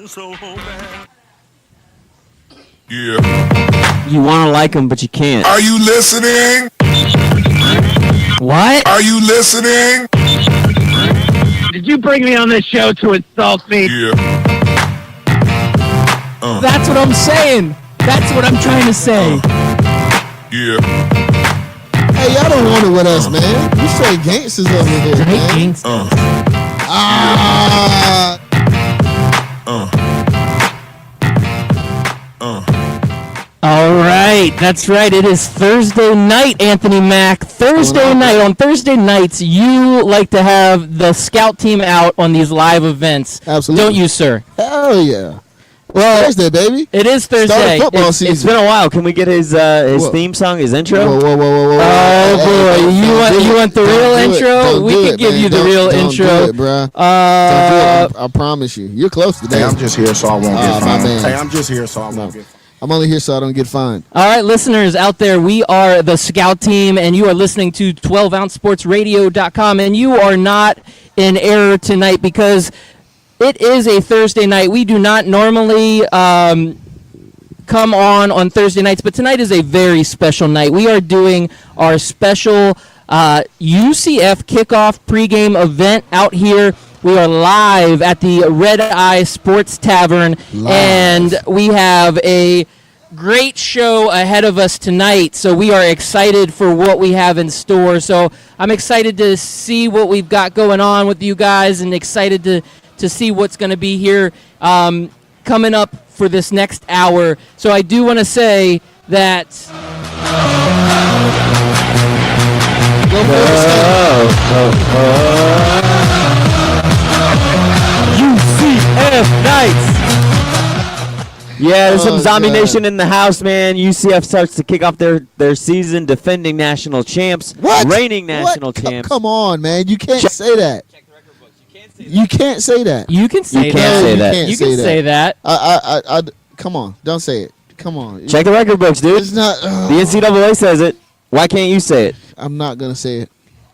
So bad. Yeah. You want to like him, but you can't. Are you listening? What? Are you listening? Did you bring me on this show to insult me? Yeah. That's what I'm saying. That's what I'm trying to say. Yeah. Hey, y'all don't want it with us, man. You straight gangsters over here, man. Gangsters. All right, that's right. It is Thursday night, Anthony Mack. Thursday night. On Thursday nights, you like to have the scout team out on these live events. Absolutely. Don't you, sir? Hell yeah. Well, Thursday, baby. it is Thursday. Football season. It's been a while. Can we get his theme song, his intro? Whoa. Oh, boy. You want the real intro? We could give you the real intro. Don't do it, bro. Don't do it. I promise you. You're close to that. Hey, I'm just here so I won't get my fined. man. Hey, I'm just here so I won't get fined. I'm only here so I don't get fined. All right, listeners out there, we are the Scout Team, and you are listening to 12ouncesportsradio.com, and you are not in error tonight because it is a Thursday night. We do not normally come on Thursday nights, but tonight is a very special night. We are doing our special UCF kickoff pregame event out here. We are live at the Red Eye Sports Tavern, and we have a great show ahead of us tonight. So we are excited for what we have in store. So I'm excited to see what we've got going on with you guys, and excited to see what's going to be here coming up for this next hour. So I do want to say that UCF Knights. Yeah, there's some Zombie God. Nation in the house, man. UCF starts to kick off their season, defending national champs, What? reigning national What? champs. Come on, man. You can't say that. You can't say that. you can say You that. can't say You that. can't You can say that. I come on. Don't say it. Come on. Check the record books, dude. It's not. The NCAA says it. Why can't you say it? I'm not gonna say it.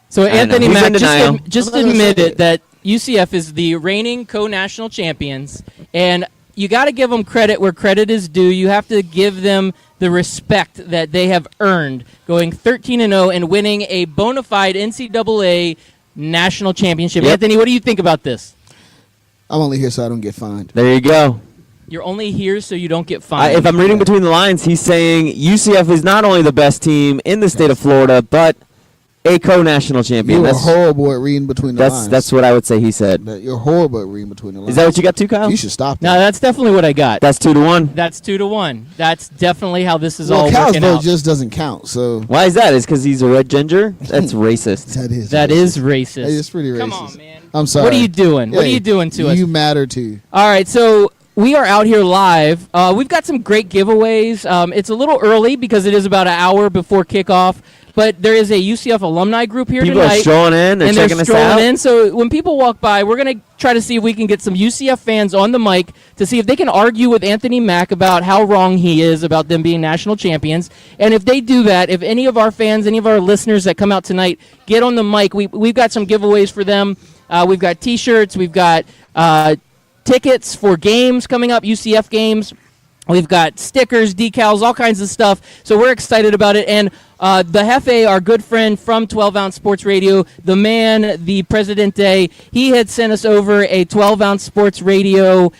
So Anthony He's Mack, in denial. just I'm not gonna admit say it it. that UCF is the reigning co-national champions, and you got to give them credit where credit is due. You have to give them the respect that they have earned, going 13-0 and winning a bona fide NCAA national championship. Yep. Anthony, what do you think about this? I'm only here so I don't get fined. There you go. You're only here so you don't get fined. If I'm reading between the lines, he's saying UCF is not only the best team in the state of Florida, but a co-national champion. You are horrible at reading between the lines. That's what I would say he said. You're horrible at reading between the lines. Is that what you got too, Kyle? You should stop that. No, that's definitely what I got. That's 2-1. That's 2-1. That's definitely how this is well, all Cal's working vote out. just doesn't count. So Why is that? Is because he's a red ginger? That's racist. that is That racist. is racist. Hey, it's pretty racist. Come on, man. I'm sorry. What are you doing? What are Hey, you doing to us? You matter too. All right, so we are out here live. We've got some great giveaways. It's a little early because it is about an hour before kickoff, but there is a UCF alumni group here People tonight. are strolling in. They're and checking they're us out. strolling in. So when people walk by, we're going to try to see if we can get some UCF fans on the mic to see if they can argue with Anthony Mack about how wrong he is about them being national champions. And if they do that, if any of our fans, any of our listeners that come out tonight get on the mic, we've got some giveaways for them. We've got T-shirts. We've got tickets for games coming up, UCF games. We've got stickers, decals, all kinds of stuff. So we're excited about it. And the Hefe, our good friend from 12-Ounce Sports Radio, the man, the Presidente, he had sent us over a 12-Ounce Sports Radio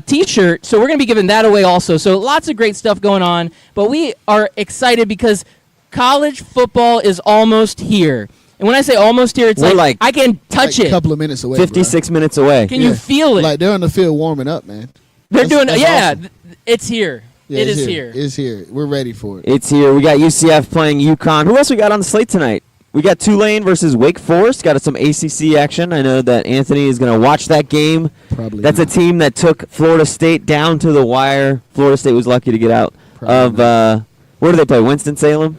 T-shirt. So we're going to be giving that away also. So lots of great stuff going on. But we are excited because college football is almost here. And when I say almost here, it's We're like like I can touch Like a it. couple of minutes away. 56 minutes away. Can you feel it? Like they're on the field warming up, man. They're That's- doing that's yeah, awesome. it's here. Yeah, It it's is here. It's here. We're ready for it. It's here. We got UCF playing UConn. Who else we got on the slate tonight? We got Tulane versus Wake Forest. Got some ACC action. I know that Anthony is going to watch that game. Probably. That's not. a team that took Florida State down to the wire. Florida State was lucky to get out Probably of, where do they play, Winston-Salem?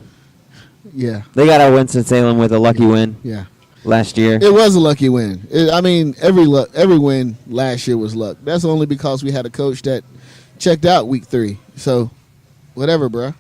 Yeah. They got out of Winston-Salem with a lucky win Yeah. last year. It was a lucky win. I mean, every win last year was luck. That's only because we had a coach that checked out week 3. So, whatever, bro.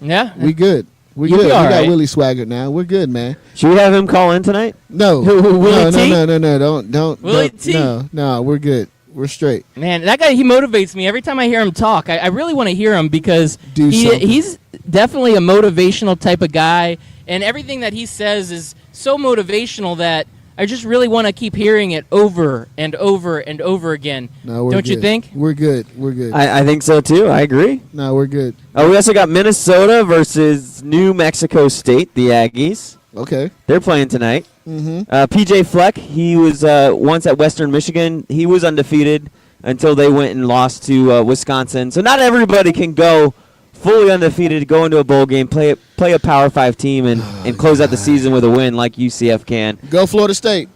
Yeah. We good. We You'll good. be We all got right. Willie Swaggart now. We're good, man. Should we have him call in tonight? No. Willie no, T? no. Don't. Willie T? No. We're good. We're straight. Man, that guy, he motivates me every time I hear him talk. I really want to hear him because Do something. he's definitely a motivational type of guy, and everything that he says is so motivational that I just really want to keep hearing it over and over and over again. No, we're Don't you good. think? We're good. We're good. I think so too. I agree. No, we're good. We also got Minnesota versus New Mexico State, the Aggies. Okay. They're playing tonight. Mm-hmm. PJ Fleck, he was once at Western Michigan. He was undefeated until they went and lost to Wisconsin. So not everybody can go fully undefeated, go into a bowl game, play a Power 5 team, and close out the season with a win like UCF can. Go Florida State.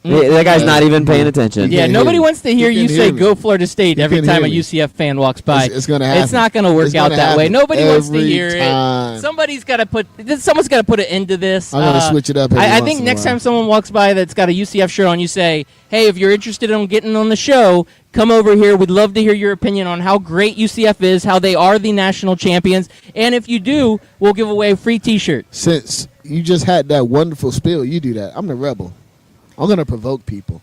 That guy's not even paying attention. Yeah, can't nobody hear me. wants to hear You you can say hear me. "Go Florida State" every can time a hear me. UCF fan walks by. It's gonna happen. It's not going to work It's out gonna that way. happen Nobody wants to every hear time. it. Someone's got to put an end to this. I'm gonna switch it up every I once think in a next while. time someone walks by that's got a UCF shirt on, you say, "Hey, if you're interested in getting on the show, come over here. We'd love to hear your opinion on how great UCF is, how they are the national champions, and if you do, we'll give away a free T-shirt." Since you just had that wonderful spiel, you do that. I'm the rebel. I'm gonna provoke people.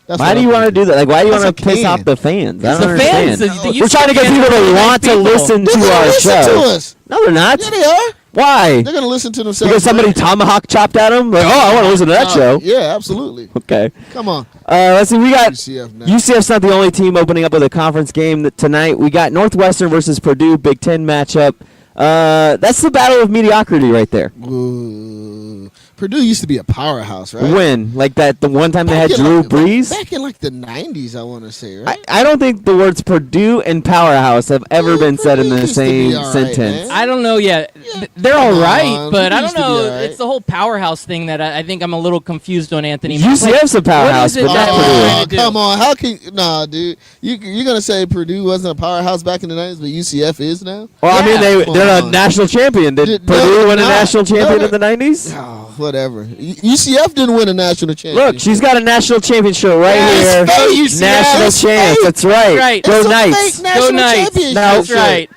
That's Why what do I'm you gonna want to do that? Like, why do you Yes, want to I piss can. off the fans? I It's don't the understand. fans. The We're trying to get UCF people fans are to nice want to people. listen They're to gonna our listen show. to us. No, they're not. Yeah, they are. Why? They're gonna listen to themselves. Because somebody tomahawk chopped at them? Like, oh, I want to listen to that show. Yeah, absolutely. Okay. Come on. Let's see. We got UCF now. UCF's not the only team opening up with a conference game tonight. We got Northwestern versus Purdue, Big Ten matchup. That's the battle of mediocrity right there. Ooh. Purdue used to be a powerhouse, right? When? Like that, the one time they had Back in Drew like- Brees? Back in like the 90s, I want to say, right? I don't think the words Purdue and powerhouse have ever Yeah, been said in Purdue the used to be same all right, sentence. man. I don't know yet. They're Come all right, on. but I Used don't to be know. all right. It's the whole powerhouse thing that I think I'm a little confused on, Anthony. UCF's a powerhouse, what is it but that not we're Purdue. trying to do? Come on, how can nah, dude? You're gonna say Purdue wasn't a powerhouse back in the 90s, but UCF is now? Well, I mean, Yeah. they're a Come on. national champion. Did No, Purdue win a not. national champion No, in the 90s? Oh, whatever. UCF didn't win a national championship. Look, she's got a national championship right It's here. fake, UCF. National It's champs. fake. That's right. Right. Go It's a Knights. fake national Go Knights. championship. That's right.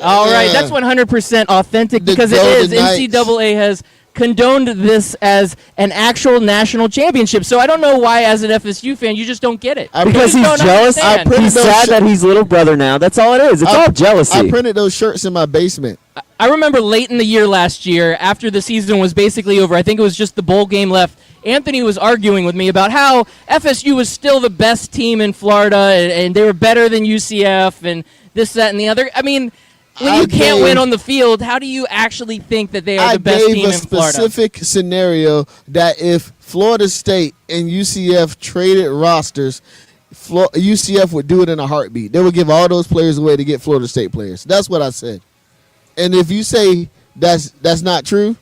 All right, Yeah. that's 100% authentic The because it Golden is. Knights. NCAA has condoned this as an actual national championship. So I don't know why, as an FSU fan, you just don't get it. I Because You he's just don't jealous. understand. printed He's those sad shi- that he's little brother now. That's all it is. It's all jealousy. I printed those shirts in my basement. I remember late in the year last year, after the season was basically over, I think it was just the bowl game left, Anthony was arguing with me about how FSU was still the best team in Florida and they were better than UCF and this, that, and the other. I mean, when I you can't gave- win on the field, how do you actually think that they are I the best gave team a in Florida? specific scenario that if Florida State and UCF traded rosters, UCF would do it in a heartbeat. They would give all those players away to get Florida State players. That's what I said. And if you say that's not true,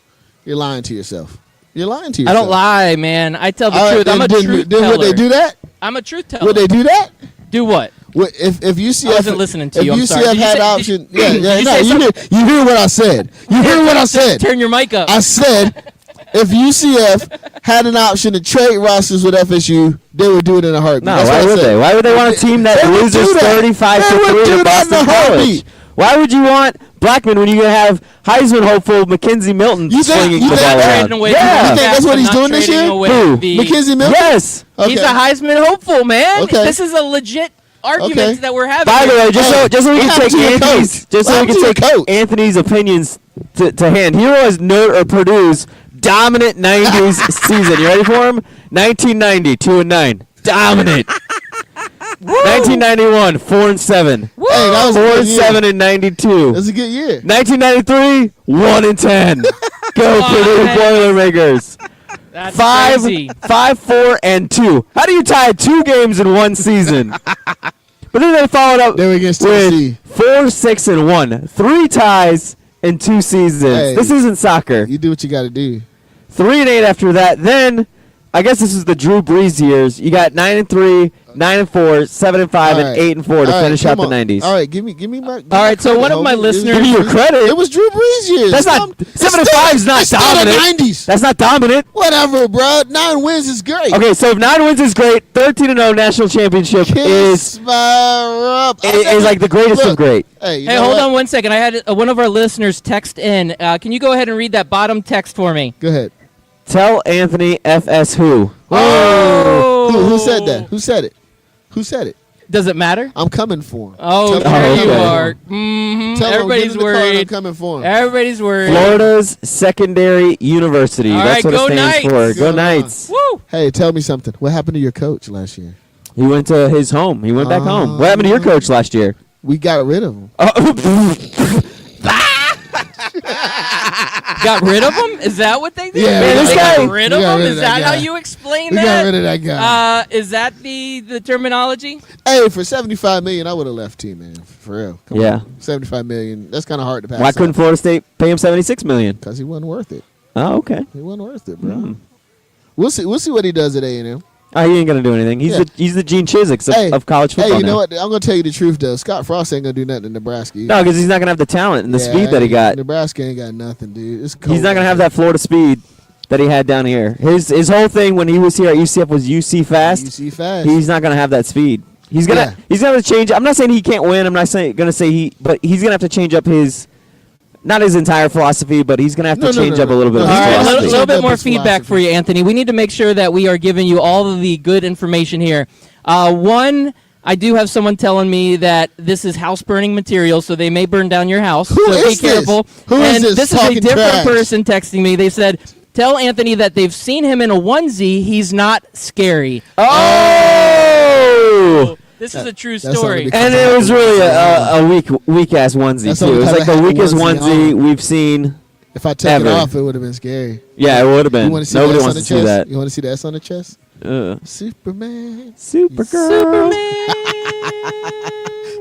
you're lying to yourself. You're lying to I yourself. don't lie, man. I tell the All right, truth. I'm a then truth would teller. they do that? I'm a truth teller. Would they do that? do what? If UCF, I wasn't listening to if you. I'm UCF sorry. Did you had say- option, did- yeah, did yeah, you no, say something? you hear what I said. You hear what I said. Turn your mic up. I said if UCF had an option to trade rosters with FSU, they would do it in a heartbeat. No, That's why what I would said. they? Why would they want a team that They would loses do that. 35 They to would 3 do to that in Boston a College? heartbeat. Why would you want Blackman when you can have Heisman hopeful Mackenzie Milton You think- swinging you the think ball they're around? Trading away Yeah. from You think that's what Jackson, he's not doing this trading year? away Who? the- Mackenzie Milton? Yes. He's a Heisman hopeful, man. Okay. This is a legit argument Okay. that we're having. By the here. way, just so we what can happened take to your Anthony's, coach? just so What we can happened to take your coach? Anthony's opinions to hand. Here was Purdue's dominant 90s season. You ready for him? 1990, 2-9, dominant. 1991, 4-7. Woo! Hey, that was a good year. 4-7 in 92. That's a good year. 1993, 1-10. Go Purdue Nice. Boilermakers. That's 5, crazy. 4-2. How do you tie 2 games in one season? But then they followed up They were against Tennessee. with 4-6-1. 3 ties in 2 seasons. Hey. This isn't soccer. You do what you got to do. 3-8 after that. Then, I guess this is the Drew Brees years. You got 9-3, 9-4, 7-5, and 8-4 to finish out the 90s. All right, give me my. All right, so one of my listeners- Give me your credit. It was Drew Brees years. That's not 7-5 is not it's still dominant. the 90s. That's not dominant. Whatever, bro. 9 wins is great. Okay, so if 9 wins is great, 13-0 national championship Kiss my rub. is like the greatest of Look, great. Hey, you Hey, know hold what? on 1 second. I had one of our listeners text in. Can you go ahead and read that bottom text for me? Go ahead. Tell Anthony FS who. Oh. Who said that? Who said it? Who said it? Does it matter? I'm coming for him. Oh, Tell him there I'm you coming for are. him. Mm-hmm. Tell him I'm Everybody's getting in the car and I'm worried. coming for him. Everybody's worried. Florida's Secondary University. All That's right, what go it stands Knights. for. Go Go Knights. Woo! Hey, tell me something. What happened to your coach last year? He went to his home. He went back home. What happened to your coach last year? We got rid of him. Got rid of him? Is that what they did? Yeah, Man, this They guy- got rid of we got him? rid of Is that that how guy. you explain We that? got rid of that guy. Is that the terminology? Hey, for $75 million, I would have left team, man. For real. Come Yeah. on. $75 million. That's kind of hard to pass. Why couldn't Florida State pay him $76 million? Because he wasn't worth it. Oh, okay. He wasn't worth it, bro. We'll see. We'll see what he does at A&M. Oh, he ain't gonna do anything. He's Yeah. the Gene Chiswick Hey, of college football. Hey, you now. know what? I'm gonna tell you the truth though. Scott Frost ain't gonna do nothing in Nebraska. No, because he's not gonna have the talent and the speed that he got. Nebraska ain't got nothing, dude. It's cold. He's not gonna have that Florida speed that he had down here. His whole thing when he was here at UCF was UC fast. UC fast. He's not gonna have that speed. He's gonna have to change. I'm not saying he can't win. I'm not gonna say but he's gonna have to change up not his entire philosophy, but he's gonna have to change up a little bit. No, of All his right, a philosophy. little bit Change up more his feedback philosophy. for you, Anthony. We need to make sure that we are giving you all of the good information here. One, I do have someone telling me that this is house burning material, so they may burn down your house. Who so is be this? careful. Who is and this this is a talking different trash? person texting me. They said, tell Anthony that they've seen him in a onesie. He's not scary. Oh! This is a true that's story. only And it was really a weak ass onesie That's too. only It was because like I the had the weakest onesie onesie on. we've seen. If I took Ever. it off, it would have been scary. Yeah, it would have been. You want to see Nobody the S wants on to the see chest? that. You want to see the S on the chest? Superman. Supergirl.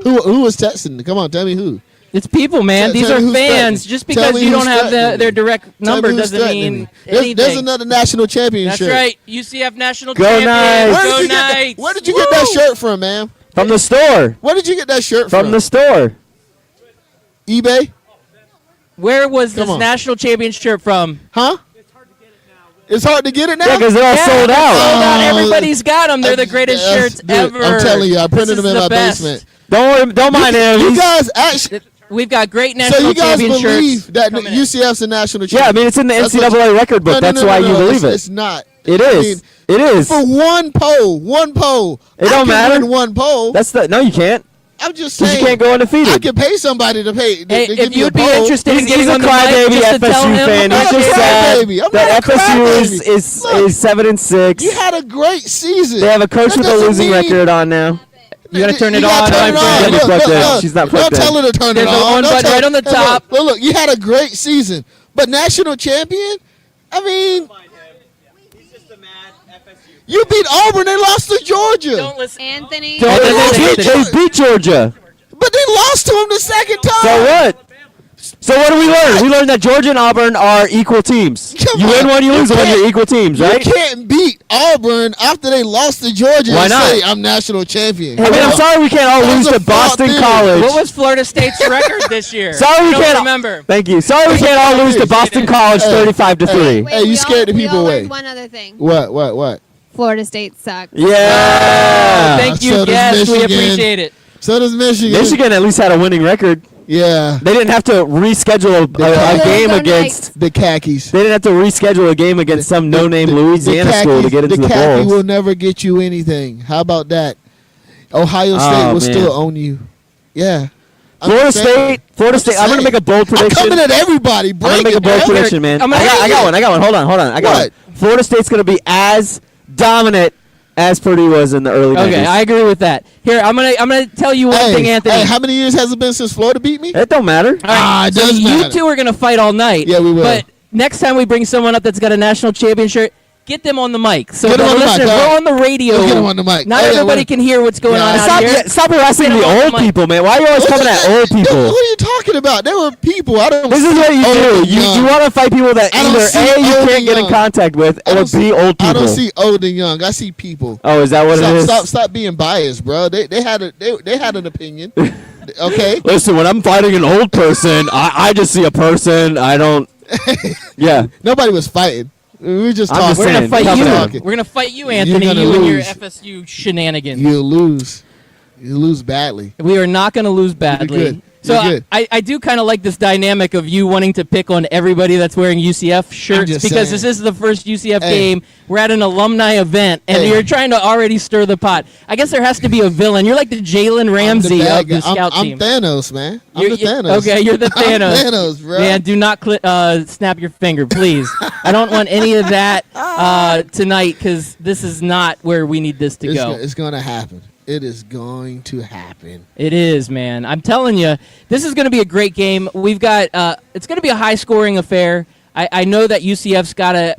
Who was texting? Come on, tell me who. It's people, man. Tell- These tell are me who's fans. threatening. Just Tell because me you who's don't have threatening their me. direct Tell number me who's doesn't threatening mean me. anything. There's another national championship. That's right. UCF national Go champion. Knights. Where Go did you get that? Knights. Where did you get that shirt from, man? From the store. Where did you get that shirt From the store. eBay? Where was this Come on. national champion shirt from? Huh? It's hard to get it now. Yeah, because they're all sold they're out. sold out. Oh. Everybody's got them. They're the greatest shirts Dude, ever. I'm telling you, I This printed is them in the my best. basement. Don't mind him. You He's- guys actually. We've got great So national you guys champion believe shirts. that coming in. UCF's a national yeah, I champion? mean it's in the That's NCAA what- record book. That's why you believe it's it. not. It I is. mean, It is. for one poll. It don't matter. Win one poll. No, you can't. I'm just Because saying. you can't go I undefeated. can pay somebody to pay. Hey, to give if me a you'd be poll. interested in He's getting a on the mic crybaby just to tell FSU him, fan. I'm He's not just a sad crybaby. I'm that not a FSU crybaby. Look. is 7-6. You had a great season. They have a coach That with a doesn't losing mean- record on now. You gotta turn it You on. gotta turn my it friend. She's on. not plugged in. Look. She's not plugged Don't tell in. her to turn There's it the on. on Don't button tell- right on the Hey, top. Look, you had a great season, but national champion. I mean, you beat Auburn. They lost to Georgia, Don't listen. Anthony. Don't And listen. they beat Georgia. but they lost to him the second time. So what? So what do we learn? We learned that Georgia and Auburn are equal teams. Come You win on. one, you lose You one. can't- You're equal teams, right? You can't beat Auburn after they lost to Georgia Why and not? say I'm national champion. I mean, I'm sorry we can't all That lose was a to flawed Boston theory. College. What was Florida State's record this year? Sorry we I don't can't. remember. Thank you. Sorry we can't all lose to Boston College, 35-3. Wait, Hey, you we scared the we people all away. learned one other thing. What? Florida State sucks. Yeah. Thank you. So does Yes, we Michigan. appreciate it. So does Michigan. Michigan at least had a winning record. Yeah. They didn't have to reschedule a Go game Knights. against. The khakis. They didn't have to reschedule a game against some no-name Louisiana school to get into the khaki bowl. will never get you anything. How about that? Ohio State Oh, will man. still own you. Yeah. I'm Florida just saying. State. I'm saying. going to make a bold I'm prediction. coming at everybody. I'm going to make a bold Break it, prediction, man. I'm I gonna- got one. Hold on. I got What? one. Florida State's going to be as dominant as Purdue was in the early 90s. Okay, I agree with that. Here, I'm gonna tell you one thing, Anthony. Hey, how many years has it been since Florida beat me? It don't matter. All right, it so does you matter. two are gonna fight all night. Yeah, we will. But next time we bring someone up that's got a national champion shirt, get them on the mic. So Get them the on the mic, listeners, all right. we're on the radio. Let's get them on the mic. Not Oh, yeah, everybody we're- can hear what's going Yeah. on out here. Stop harassing Get the them on old the mic. people, man. Why are you always coming at old What people? are you talking about? There were people. I don't. This is what you old do. and You young. want to fight people that I don't either see A, you old can't and get in young. contact with, I or don't B, old people. I don't see old and young. I see people. Oh, is that what it is? Stop being biased, bro. They had an opinion. Okay. Listen, when I'm fighting an old person, I just see a person. I don't. Yeah. Nobody was fighting. We were just I'm talking. just We're gonna saying, fight tough you. talking. We're gonna fight you, Anthony. gonna You and your lose. FSU shenanigans. You'll lose. You lose badly. We are not gonna lose badly. good. So You're good. I do kind of like this dynamic of you wanting to pick on everybody that's wearing UCF shirts just because saying. this is the first UCF Hey. game. We're at an alumni event, and Hey. you're trying to already stir the pot. I guess there has to be a villain. You're like the Jalen Ramsey bad of the guy. scout I'm team. Thanos, man. I'm You're- the Thanos. Okay, you're the Thanos. I'm Thanos, bro. Man, do not snap your finger, please. I don't want any of that tonight because this is not where we need this to go. It's going to happen. It is going to happen. It is, man. I'm telling you, this is going to be a great game. We've got it's going to be a high-scoring affair. I know that UCF's got to.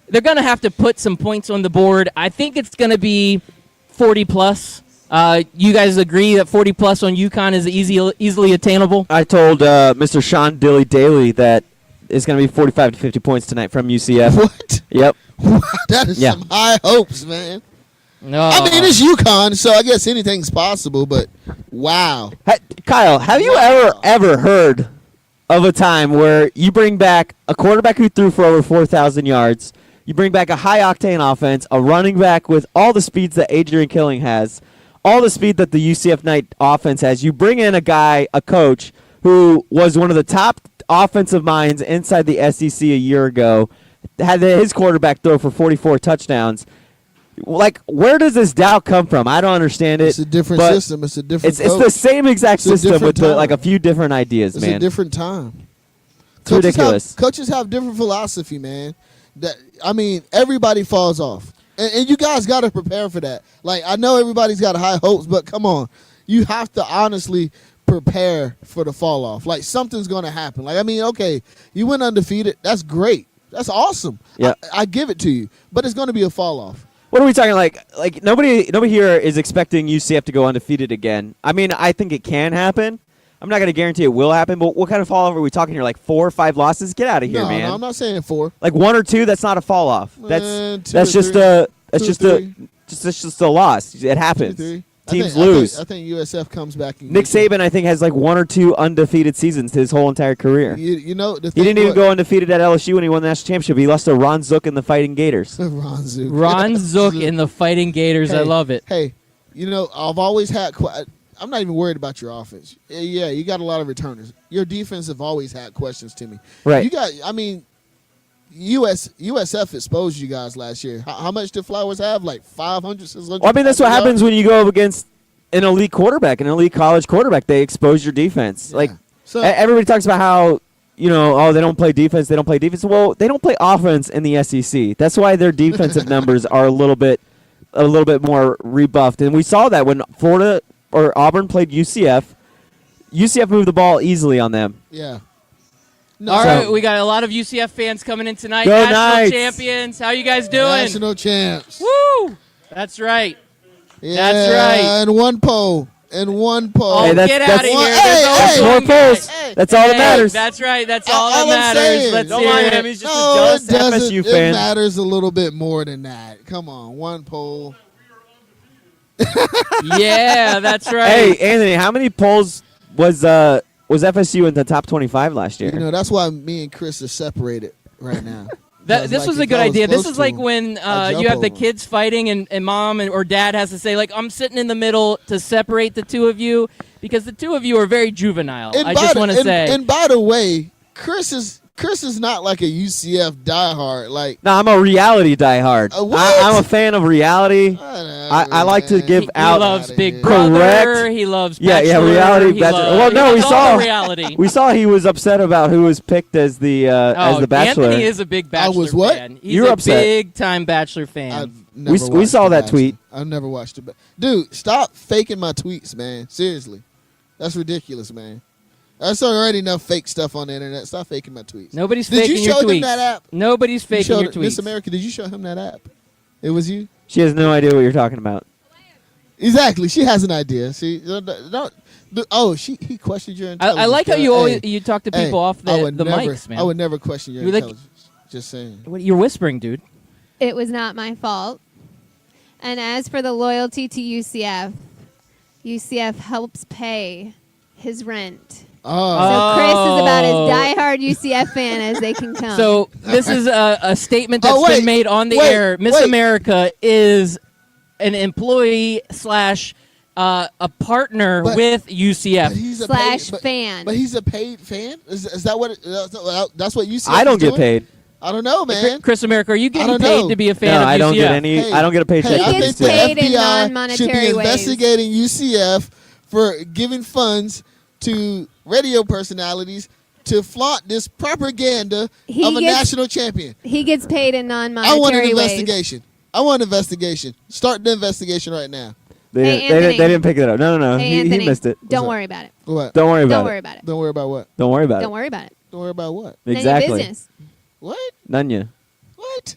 They're going to have to put some points on the board. I think it's going to be 40 plus. You guys agree that 40 plus on UConn is easily attainable? I told Mr. Sean Dilly Daly that it's going to be 45 to 50 points tonight from UCF. What? Yep. That is Yeah. some high hopes, man. No. I mean, it's UConn, so I guess anything's possible, but wow. Kyle, have you ever heard of a time where you bring back a quarterback who threw for over 4,000 yards, you bring back a high-octane offense, a running back with all the speeds that Adrian Killing has, all the speed that the UCF Knight offense has, you bring in a coach who was one of the top offensive minds inside the SEC a year ago, had his quarterback throw for 44 touchdowns. Like, where does this doubt come from? I don't understand it. It's a different but system. It's a different It's the same exact It's a system different with time. like a few different ideas, It's man. a different time. It's ridiculous. Coaches have different philosophy, man. Everybody falls off. And you guys got to prepare for that. Like, I know everybody's got high hopes, but come on. You have to honestly prepare for the fall off. Like, something's going to happen. Like, okay, you went undefeated. That's great. That's awesome. Yeah. I give it to you. But it's going to be a fall off. What are we talking like nobody here is expecting UCF to go undefeated again. I mean, I think it can happen. I'm not going to guarantee it will happen, but what kind of fall off are we talking here? Like 4 or 5 losses? Get out of here, man. No, I'm not saying 4. Like 1 or 2, that's not a fall off. two That's or just three. a Two or just a loss. It happens. 2-3. Teams lose. I think USF comes back. And Nick Saban, I think, has like 1 or 2 undefeated seasons his whole entire career. You know, He didn't even go undefeated at LSU when he won the national championship. He lost to Ron Zook and the Fighting Gators. Ron Zook. Ron Zook in the Fighting Gators. I Hey, love it. Hey, I've always had. I'm not even worried about your offense. Yeah, you got a lot of returners. Your defense have always had questions to me. Right. You got. USF exposed you guys last year. How much did Flowers have? Like 500, 600? Well, I mean, that's what happens when you go up against an elite quarterback, an elite college quarterback. They expose your defense. Yeah. Like, So- everybody talks about how, they don't play defense. They don't play defense. Well, they don't play offense in the SEC. That's why their defensive numbers are a little bit more rebuffed. And we saw that when Florida or Auburn played UCF. UCF moved the ball easily on them. Yeah. All right, we got a lot of UCF fans coming in tonight. Go National Knights. champions. How you guys doing? National champs. Woo! That's right. Yeah, That's right. And one poll. Oh, Hey, that's- get out of that's- here. Hey, There's hey, always More one guy. polls. That's all that Hey, matters. That's right. That's All all that I'm matters. saying. Let's Don't hear mind it. him. He's just a No, jealous it doesn't. FSU It fan. matters a little bit more than that. Come on, one poll. Yeah, that's right. Hey, Anthony, how many polls was FSU in the top 25 last year? That's why me and Chris are separated right now. This was a good idea. This is like when I'd jump you have the over. kids fighting and mom or dad has to say, like, I'm sitting in the middle to separate the two of you because the two of you are very juvenile. I just want to say. And by the way, Chris is not like a UCF diehard. Like, No, I'm a reality diehard. What? I'm a fan of reality. I like to give he out loves Big Correct. Brother. He loves Yeah, Bachelor. reality. He Bachelor. loves, Well, no, he we loves saw- all the reality. We saw he was upset about who was picked as the Bachelor. Anthony is a big Bachelor was what? fan. He's You were a upset. big-time Bachelor fan. I've never we watched saw The that Bachelor. tweet. I've never watched it. Dude, stop faking my tweets, man. Seriously. That's ridiculous, man. There's already enough fake stuff on the internet. Stop faking my tweets. Nobody's Did faking you your show tweets. him that app? Nobody's You faking showed your tweets. Miss America, did you show him that app? It was you? She has no idea what you're talking about. Exactly. She has an idea. He questioned your intelligence. I like how you Hey, always you talk to people off I the would never, mics, man. I would never question your You're like- intelligence. Just saying. What, you're whispering, dude. It was not my fault. And as for the loyalty to UCF helps pay his rent. Oh. So Chris is about Oh. as diehard UCF fan as they can come. So this is a statement that's Oh, wait, been made on the wait, air. Miss wait. America is an employee / a partner But- with But UCF. he's a Slash paid, fan. But he's a paid fan. Is that what? That's what UCF. I don't is get doing? paid. I don't know, man. Chris America, are you getting don't paid know. to be a fan No, of UCF? I don't get any. Hey, I don't get a paycheck. Hey, He I from gets think the UCF. paid in FBI non-monetary should be ways. investigating UCF for giving funds to radio personalities to flaunt this propaganda He of a gets- national champion. He gets paid in I want an non-monetary ways. investigation. I want an investigation. Start the investigation right now. They, Hey, didn't- they, Anthony. didn't- they didn't pick it up. No. Hey, He Anthony, missed it. Don't What's up? worry about it. What? Don't worry about Don't it. worry about it. Don't worry about what? Don't worry about Don't it. worry about it. Don't worry about what? None of your Exactly. business. What? None ya. What?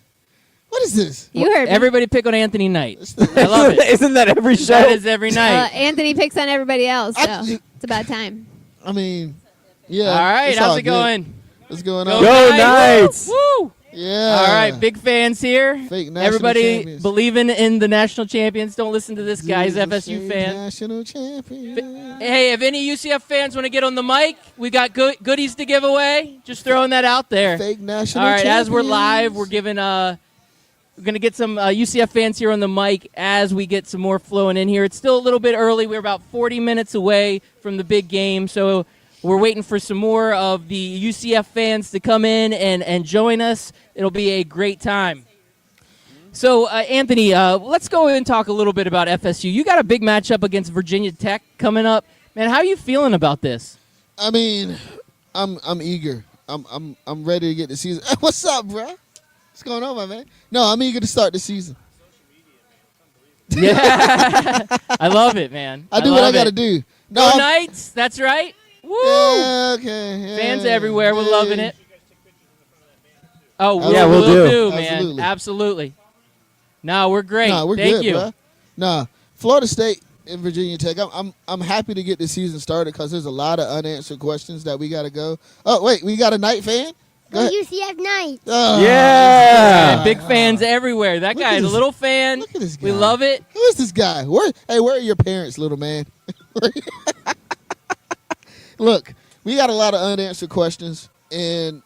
What is this? You heard me. Everybody pick on Anthony Knight. I love it. Isn't that every show? That is every night. Anthony picks on everybody else, so I- it's about time. I mean, yeah. All right, it's how's all it good. going? What's going Go on? Go Knights! Knights! Woo! Yeah. All right, big fans here. Fake national Everybody champions. believing in the national champions. Don't listen to this guy. He's Jesus, FSU fake fan. National champion. Hey, if any UCF fans want to get on the mic, we got goodies to give away. Just throwing that out there. Fake national All right, champions. as we're live, we're giving we're gonna get some UCF fans here on the mic as we get some more flowing in here. It's still a little bit early. We're about 40 minutes away from the big game, so we're waiting for some more of the UCF fans to come in and join us. It'll be a great time. So, Anthony, let's go and talk a little bit about FSU. You got a big matchup against Virginia Tech coming up, man. How are you feeling about this? I mean, I'm eager. I'm ready to get the season. What's up, bro? What's going on, my man? No, I'm eager to start the season. Yeah, I love it, man. I do what I love got to it. do. No, Go I'm- Knights! That's right. Woo! Yeah, okay. Yeah, Fans everywhere. We're yeah. loving it. Oh, Yeah, we'll we'll do, do. man. Absolutely. Absolutely. No, we're great. Nah, we're Thank good, you. bro. Nah, Florida State and Virginia Tech. I'm happy to get the season started because there's a lot of unanswered questions that we got to go. Oh wait, we got a Knight fan. Go ahead. UCF Knights. Oh, Yeah. Big fans everywhere. That Look guy's at a this- little fan. Look at this guy. We love it. Who is this guy? Where are your parents, little man? Look, we got a lot of unanswered questions, and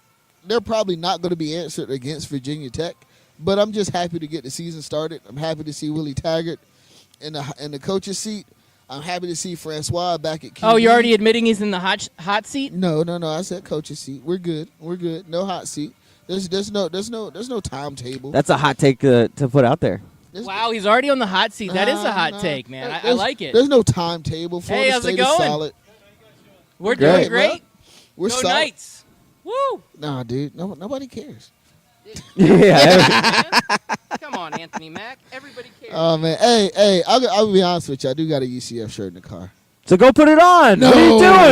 they're probably not going to be answered against Virginia Tech. But I'm just happy to get the season started. I'm happy to see Willie Taggart in the coach's seat. I'm happy to see Francois back at QB. Oh, you're already admitting he's in the hot seat? No. I said coach's seat. We're good. No hot seat. There's no timetable. That's a hot take to put out there. There's- Wow, he's already on the hot seat. That is a hot Nah. take, man. I There's- like it. There's no timetable. Florida how's it State is going? solid. We're Great, doing great. We're Go solid. Knights. Woo! Nah, dude. Nobody cares. Yeah. Come on, Anthony Mack. Everybody cares. Oh man, hey, I'll be honest with you. I do got a UCF shirt in the car. So go put it on. what are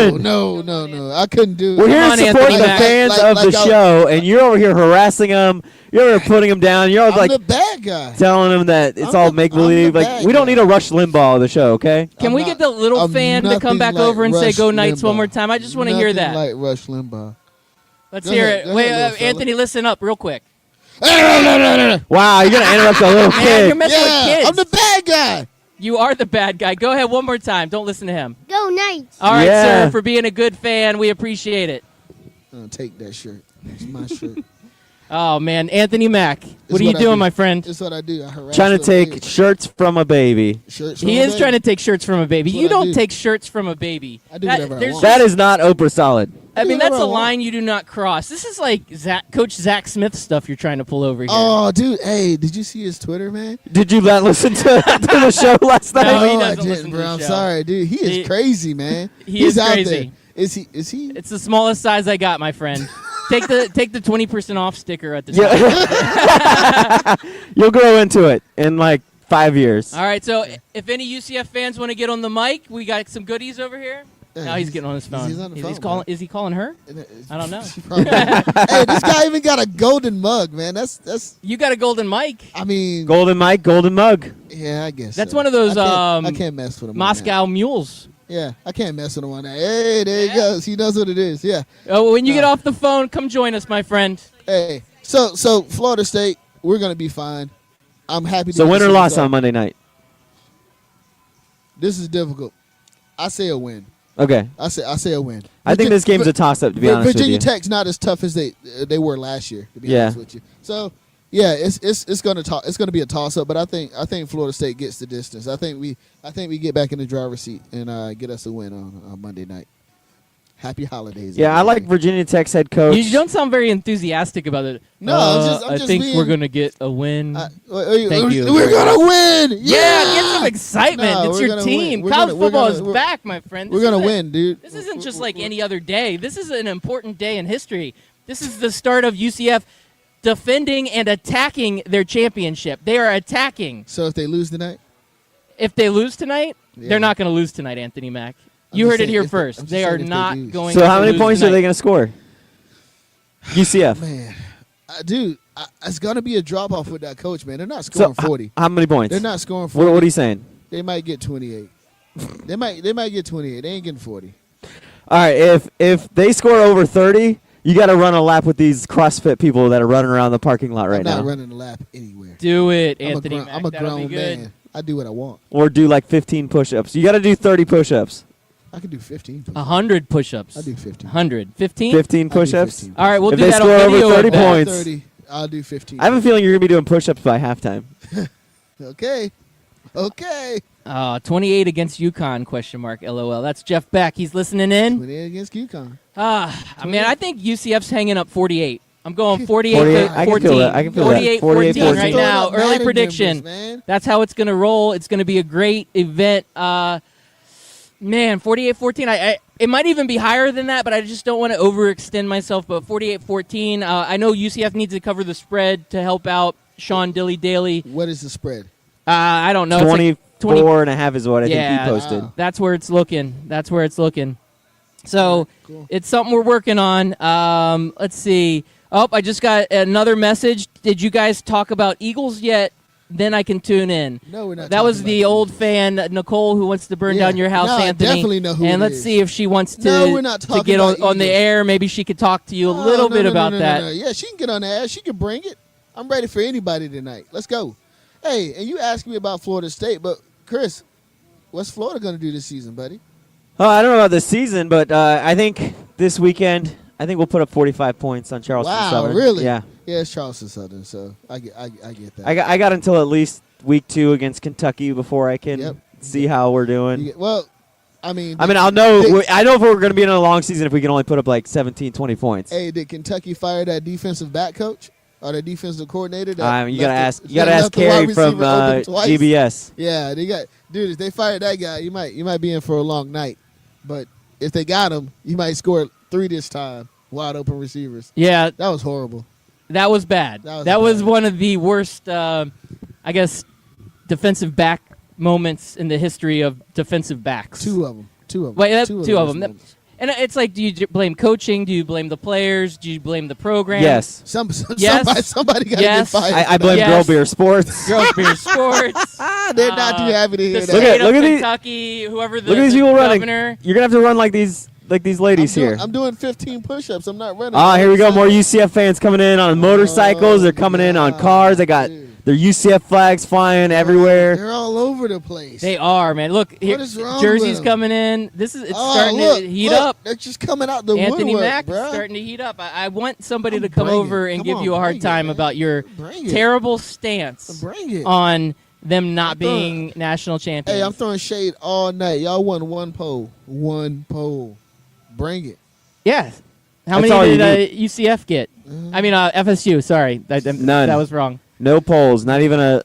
you doing? No. I couldn't do it. We're here Come to on, support Anthony the Mack. fans Like- of like the I- show, and you're over here harassing them. You're over here putting them down. You're I'm like the bad guy. telling them that it's I'm all the- make I'm believe. the Like bad we don't guy. need a Rush Limbaugh of the show, okay? Can I'm we not- get the little I'm fan to come nothing back like over and say Rush "Go Knights" one Limbaugh. more time? I just want to hear Nothing that. like Rush Limbaugh. Let's Go hear ahead, it. go Wait, ahead, little fella. Anthony, listen up real quick. Wow, you're gonna interrupt a little Man, kid. you're messing with Yeah, kids. I'm the bad guy. You are the bad guy. Go ahead one more time. Don't listen to him. Go Knights. All right, Yeah. sir, for being a good fan. We appreciate it. Take that shirt. It's my shirt. Oh, man. Anthony Mack. What are you what I doing, do. my friend? It's what I do. I harass Trying to little take kids. shirts from a baby. Shirts. He is trying to take shirts from a baby. That's You what I don't do. take shirts from a baby. I do whatever I there's want. That is not Oprah solid. I mean, do whatever that's a I want. line you do not cross. This is like Coach Zach Smith stuff you're trying to pull over here. Oh, dude. Hey, did you see his Twitter, man? Did you not listen to the show last No, night? he I doesn't listen didn't, to bro. the I'm show. sorry, dude. He is He- crazy, man. he He's is out crazy. there. Is he? It's the smallest size I got, my friend. Take the 20% off sticker at the top. Yeah. You'll grow into it in like 5 years. All right, so if any UCF fans want to get on the mic, we got some goodies over here. Yeah, No, he's getting on his phone. He's on the phone, calling. man. Is he calling her? I don't know. Hey, this guy even got a golden mug, man. That's. You got a golden mic. I mean, Golden Mike, golden mug. yeah, I guess That's so. one of those, I can't mess with him. on Moscow mules. that. Yeah, I can't mess with him on that. Hey, there Yeah. he goes. He knows what it is. Yeah. Oh, when you get off the phone, come join us, my friend. Hey, so Florida State, we're gonna be fine. I'm happy. To So get win the or season loss started. on Monday night? This is difficult. I say a win. Okay. I say a win. I think this game's a toss-up, to be honest with Virginia you. Tech's not as tough as they were last year. To be Yeah. honest with you, so Yeah, it's gonna be a toss up, but I think Florida State gets the distance. I think we get back in the driver's seat and get us a win on Monday night. Happy holidays. Yeah, I like everybody. Virginia Tech's head coach. You don't sound very enthusiastic about it. No, I'm I just think being- we're gonna get a win. Thank you. We're gonna win. yeah, get some excitement. No, it's we're your gonna team. win. We're College gonna- we're football gonna- is we're- back, my friend. We're gonna win, dude. This isn't just like any other day. This is an important day in history. This is the start of UCF defending and attacking their championship. They are attacking. So if they lose tonight, If they lose tonight, Yeah. they're not going to lose tonight, Anthony Mack. I'm You just heard it saying here if- first. I'm just They saying are if they not lose. going So to how many lose points tonight. are they going to score? UCF. man, dude, it's gonna be a drop off with that coach, man. They're not scoring So 40. how many points? They're not scoring 40. What are you saying? They might get 28. they might get 28. They ain't getting 40. All right, if they score over 30, you got to run a lap with these CrossFit people that are running around the parking lot right I'm not now. running the lap anywhere. Do it, I'm Anthony a, Mack. I'm a That'll be grown good. man. I do what I want. Or do like 15 push-ups. You got to do 30 push-ups. I can do 15. 100 push-ups. I'll do 15. 100. 15? 15 I'll do push-ups. 15. All right, we'll If do they that score on over video. 30 of that. points. 30. I'll do 15. I have a feeling you're going to be doing push-ups by halftime. Okay. 28 against UConn, question mark, LOL. That's Jeff Beck. He's listening in. 28 against UConn. I mean, I think UCF's hanging up 48. I'm going 48 48. to I can 14. feel that. I can feel that. 48 48, 14 right 14. now. Throwing up Early Madden prediction. numbers, man. That's how it's going to roll. It's going to be a great event. Man, 48-14. It might even be higher than that, but I just don't want to overextend myself. But 48-14. I know UCF needs to cover the spread to help out Sean Dilly-Daly. What is the spread? I don't know. It's like 24 and a half is what I think Yeah. he posted. Wow. That's where it's looking. So Cool. it's something we're working on. Let's see. Oh, I just got another message. Did you guys talk about Eagles yet? Then I can tune in. No, we're not. That was talking the about old Eagles. fan, Nicole, who wants to burn Yeah. down your house, No, I Anthony. definitely know who and it let's is. see if she wants to, No, we're not to talking get about on the Eagles. air. Maybe she could talk to you a Oh, little no, bit no, about no, that. no. Yeah, she can get on the air. She can bring it. I'm ready for anybody tonight. Let's go. Hey, and you asked me about Florida State, but Chris, what's Florida going to do this season, buddy? Oh, I don't know about this season, but I think this weekend, I think we'll put up 45 points on Charleston Wow, Southern. really? Yeah. Yeah, it's Charleston Southern, so I get that. I got until at least week 2 against Kentucky before I can Yep. see how we're doing. I mean, I'll know. I know if we're going to be in a long season if we can only put up like 17, 20 points. Hey, did Kentucky fire that defensive back coach or the defensive coordinator? That You got to left ask. You got to ask left the wide Carey from receiver open twice? GBS. Yeah, they got dude. If they fired that guy, you might be in for a long night. But if they got him, you might score 3 this time. Wide open receivers. Yeah, That was horrible. that was bad. That was was bad. one of the worst, I guess, defensive back moments in the history of defensive backs. Two of them. Wait, Two two of those them. moments. And it's like, do you blame coaching? Do you blame the players? Do you blame the program? Yes. Yes. Somebody got to Yes. get fired. I blame Yes. Girl Beer Sports. Girls Beer Sports. They're not too happy to hear The that. Look state at- look of at these- Kentucky, whoever the, Look at these the people governor. running. You're going to have to run like these ladies here. I'm doing 15 push-ups. I'm not running. Ah, here we go. More UCF fans coming in on motorcycles. They're coming in on God, cars. They got dude. their UCF flags flying everywhere. They're all over the place. They are, man. Look, here, is wrong jerseys with 'em? coming in. It's Oh, starting look, to heat look, up. They're just coming out the Anthony woodwork, Mack is bruh. starting to heat up. I want somebody I'm to come bringing over it. and Come give on, you a hard bring it, time man. about your Bring it. terrible stance Bring it. on them not I'm throwing- being national champions. Hey, I'm throwing shade all night. Y'all won one poll. One poll. Bring it. Yeah. How That's all many you did UCF get? I mean, FSU. Sorry, None. That was wrong. No polls. Not even a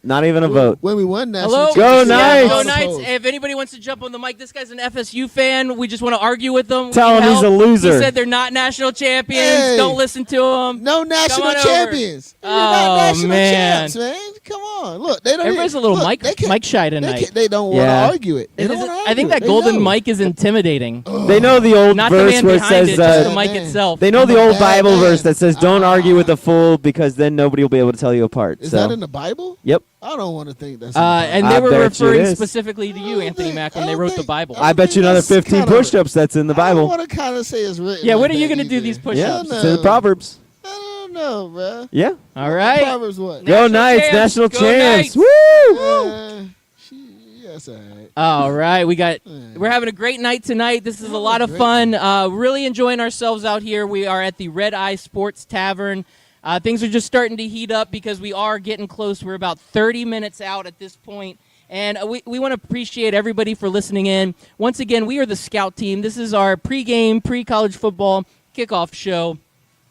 vote. When we won national Hello, Go championship, Knights! Go all the Knights! polls. If anybody wants to jump on the mic, this guy's an FSU fan. We just want to argue with him. We Tell need him he's help. a loser. He said they're not national champions. Hey. Don't listen to him. No national on over. champions. You're Oh, not national man. champs, man. Come on. Look, they don't. Everybody's even- a little look, mic they can't- mic shy tonight. They don't want to Yeah. argue it. They don't wanna I think argue that it. They golden know. mic is intimidating. They know the old Not the verse man where it behind says it, just the uh, mic man. itself. they know I'm the a old bad Bible man. verse that says don't argue with the fool because then nobody will be able to tell you apart. Is so that in the Bible? yep. I don't want to think that's. In the And Bible. they I were bet you it referring is. specifically to you, I Anthony don't Mack, think- when they I wrote don't the think- Bible. I bet you another that's 15 kinda- push-ups that's in the I Bible. want to kind of say it's written. Yeah, like when are you that going to do either. these Yeah, push-ups? No. it's in the Proverbs. I don't know, bro. Yeah. All right. Proverbs what? Go National Knights, champs. national Go champs. Knights. Woo! Yes, all right. All right, we're having a great night tonight. This is a lot of fun. Really enjoying ourselves out here. We are at the Red Eye Sports Tavern. Things are just starting to heat up because we are getting close. We're about 30 minutes out at this point. And we want to appreciate everybody for listening in. Once again, we are the Scout Team. This is our pregame, pre-college football kickoff show.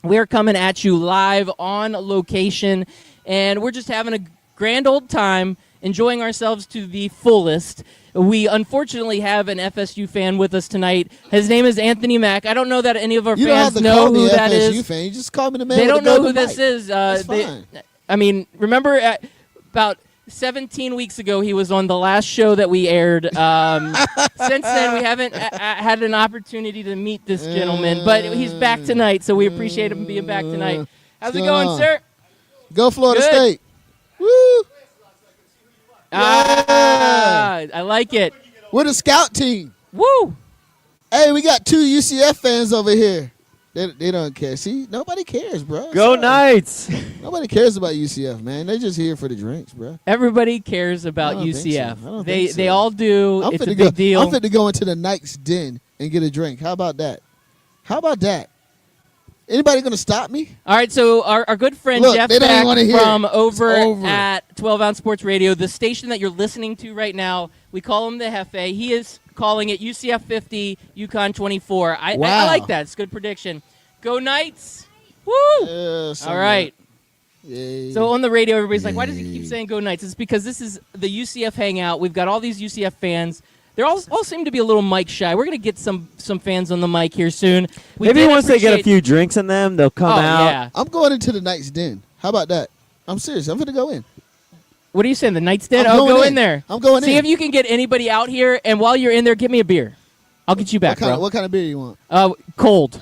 We're coming at you live on location, and we're just having a grand old time, enjoying ourselves to the fullest. We unfortunately have an FSU fan with us tonight. His name is Anthony Mack. I don't know that any of our You don't have fans to call know me who FSU that is. fan. You just call me the man. They with don't the know golden who this mic. is. That's fine. I mean, remember about 17 weeks ago, he was on the last show that we aired. Since then, we haven't had an opportunity to meet this gentleman, but he's back tonight, so we appreciate him being back tonight. How's it going, sir? Go Florida Good. State. Woo! I like it. We're the Scout Team. Woo! Hey, we got 2 UCF fans over here. They don't care. See, nobody cares, bro. Go Sorry. Knights! Nobody cares about UCF, man. They're just here for the drinks, bro. Everybody cares about I don't think so. UCF. I don't They think so. they all do. I'm It's a finna big deal. I'm fit to go into the Knights Den and get a drink. How about that? How about that? Anybody gonna stop me? All right, so our good friend Look, Jeff they don't even wanna Beck hear from it. over It's over. at 12 Ounce Sports Radio, the station that you're listening to right now, we call him the Hefe. He is calling it UCF 50, UConn 24. I Wow. like that. It's a good prediction. Go Knights! Woo! All right. Yay. So on the radio, everybody's like, why does he keep saying go Knights? It's because this is the UCF hangout. We've got all these UCF fans. They all seem to be a little mic shy. We're going to get some fans on the mic here soon. Maybe once they get a few drinks in them, they'll come out. Yeah. I'm going into the Knights Den. How about that? I'm serious. I'm gonna go in. What are you saying, the Knights Den? I'm Oh, going go in. in there. I'm going See in. if you can get anybody out here, and while you're in there, get me a beer. I'll get you back, What kind of beer you want? Cold.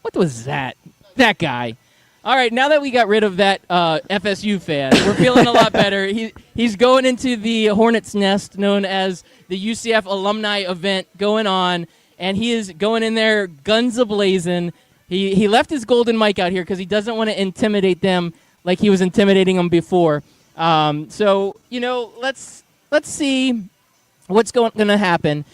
What was that? That guy. All right, now that we got rid of that FSU fan, we're feeling a lot better. He's going into the Hornet's Nest, known as the UCF alumni event going on, and he is going in there guns a-blazing. He left his golden mic out here because he doesn't want to intimidate them like he was intimidating them before. So, let's see what's going to happen.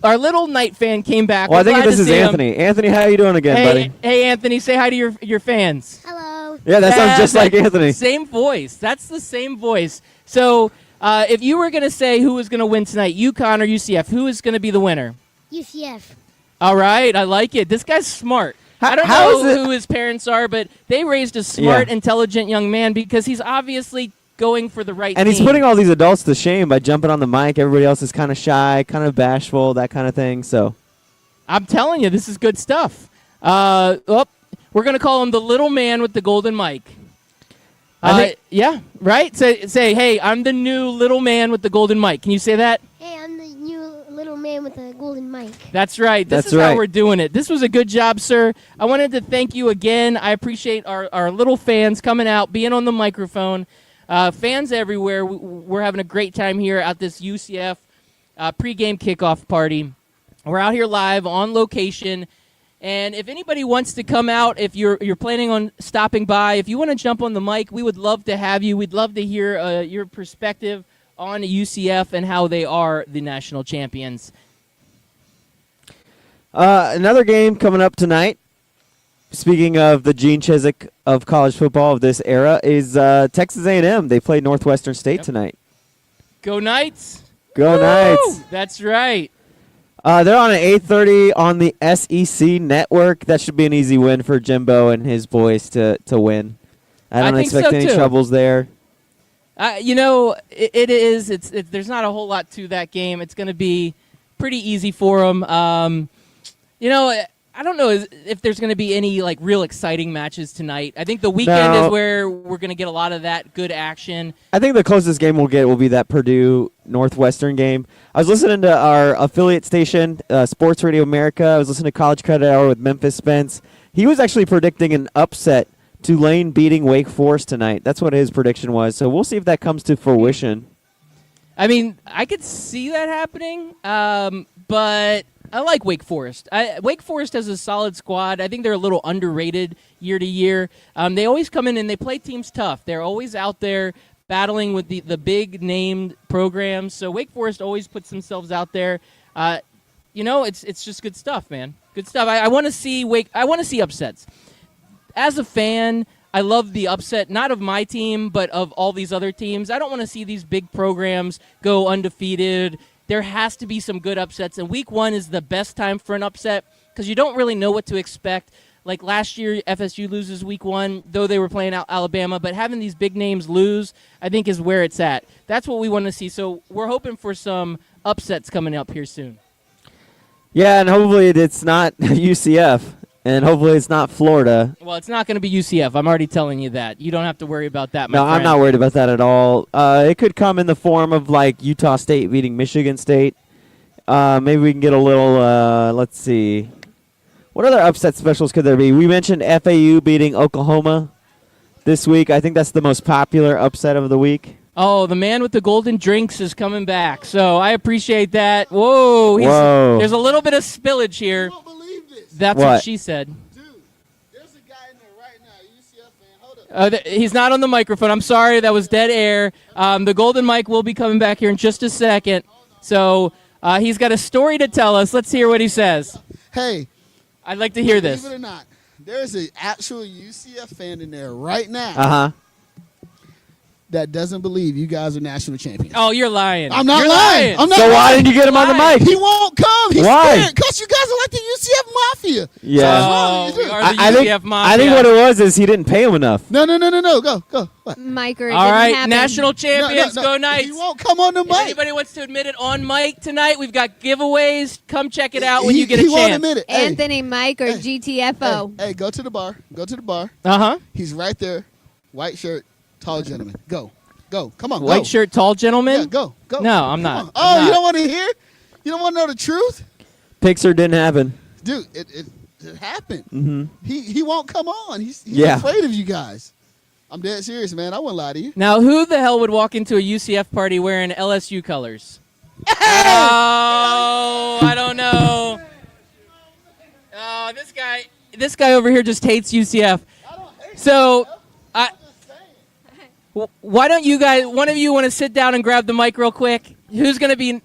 Our little Knight fan came back. Well, I We're think glad this to is see him. Anthony. Anthony, how you doing again, buddy? Hey, Anthony, say hi to your fans. Hello. Yeah, that sounds just like Anthony. Same voice. That's the same voice. So, if you were going to say who was going to win tonight, UConn or UCF, who is going to be the winner? UCF. All right, I like it. This guy's smart. I don't how know is it- who his parents are, but they raised a smart, intelligent young man because he's obviously going for the right And he's team. putting all these adults to shame by jumping on the mic. Everybody else is kind of shy, kind of bashful, that kind of thing. So I'm telling you, this is good stuff. We're going to call him the little man with the golden mic. Yeah, right? Say, hey, I'm the new little man with the golden mic. Can you say that? Hey, I'm the new little man with the golden mic. That's right. This That's is how right. we're doing it. This was a good job, sir. I wanted to thank you again. I appreciate our little fans coming out, being on the microphone. Fans everywhere. We're having a great time here at this UCF pregame kickoff party. We're out here live on location. And if anybody wants to come out, if you're planning on stopping by, if you want to jump on the mic, we would love to have you. We'd love to hear your perspective on UCF and how they are the national champions. another game coming up tonight. Speaking of the Gene Chizik of college football of this era, is Texas A&M. They play Northwestern State tonight. Go Knights! Go Woo! Knights! That's right. They're on at 8:30 on the SEC network. That should be an easy win for Jimbo and his boys to win. I don't think expect so, any too. troubles there. It is. There's not a whole lot to that game. It's going to be pretty easy for them. I don't know if there's going to be any real exciting matches tonight. I think the weekend No. is where we're going to get a lot of that good action. I think the closest game we'll get will be that Purdue Northwestern game. I was listening to our affiliate station, Sports Radio America. I was listening to College Credit Hour with Memphis Spence. He was actually predicting an upset, Tulane beating Wake Forest tonight. That's what his prediction was. So we'll see if that comes to fruition. I mean, I could see that happening, but I like Wake Forest. Wake Forest has a solid squad. I think they're a little underrated year to year. They always come in and they play teams tough. They're always out there battling with the big named programs. So Wake Forest always puts themselves out there. It's just good stuff, man. Good stuff. I want to see I want to see upsets. as a fan, I love the upset, not of my team, but of all these other teams. I don't want to see these big programs go undefeated. There has to be some good upsets, and week 1 is the best time for an upset because you don't really know what to expect. Like last year, FSU loses week 1, though they were playing Alabama, but having these big names lose, I think, is where it's at. That's what we want to see, so we're hoping for some upsets coming up here soon. Yeah, and hopefully it's not UCF, and hopefully it's not Florida. Well, it's not going to be UCF. I'm already telling you that. You don't have to worry about that, my No, friend. I'm not worried about that at all. It could come in the form of like Utah State beating Michigan State. Maybe we can get a little, let's see. What other upset specials could there be? We mentioned FAU beating Oklahoma this week. I think that's the most popular upset of the week. Oh, the man with the golden drinks is coming back, so I appreciate that. Whoa. Whoa. There's a little bit of spillage here. You won't believe this. That's What? what she said. Dude, there's a guy in there right now, UCF fan. Hold up. He's not on the microphone. I'm sorry, that was dead air. The golden mic will be coming back here in just a second. So he's got a story to tell us. Let's hear what he says. Hey, I'd like to hear this. believe it or not, there's an actual UCF fan in there right now Uh-huh. that doesn't believe you guys are national champions. Oh, you're lying. I'm not You're lying. I'm not So why lying. didn't you get him on the Why? mic? He won't come. He's Why? scared because you guys are like the UCF mafia. Yeah. Oh, we are the I think, UCF mafia. I think what it was is he didn't pay him enough. No. Go. What? Mike, or it All didn't right, happen. national champions, No. go Knights. He won't come on the If mic. anybody wants to admit it on mic tonight, we've got giveaways. Come check it out when He- you get a he won't chance. admit it. Hey, Anthony, Mike, or Hey. GTFO. Hey, go to the bar. Uh-huh. He's right there. White shirt, tall gentleman. Go. Come on, go. White shirt, tall gentleman? Yeah, go. No, I'm Come not. on. I'm Oh, you not. don't want to hear? You don't want to know the truth? Pixar didn't happen. Dude, it happened. Mm-hmm. He won't come on. He's Yeah. afraid of you guys. I'm dead serious, man. I wouldn't lie to you. Now, who the hell would walk into a UCF party wearing LSU colors? Oh, I don't know. Oh, this guy over here just hates UCF. So, why don't you guys, one of you want to sit down and grab the mic real quick? Who's going to be,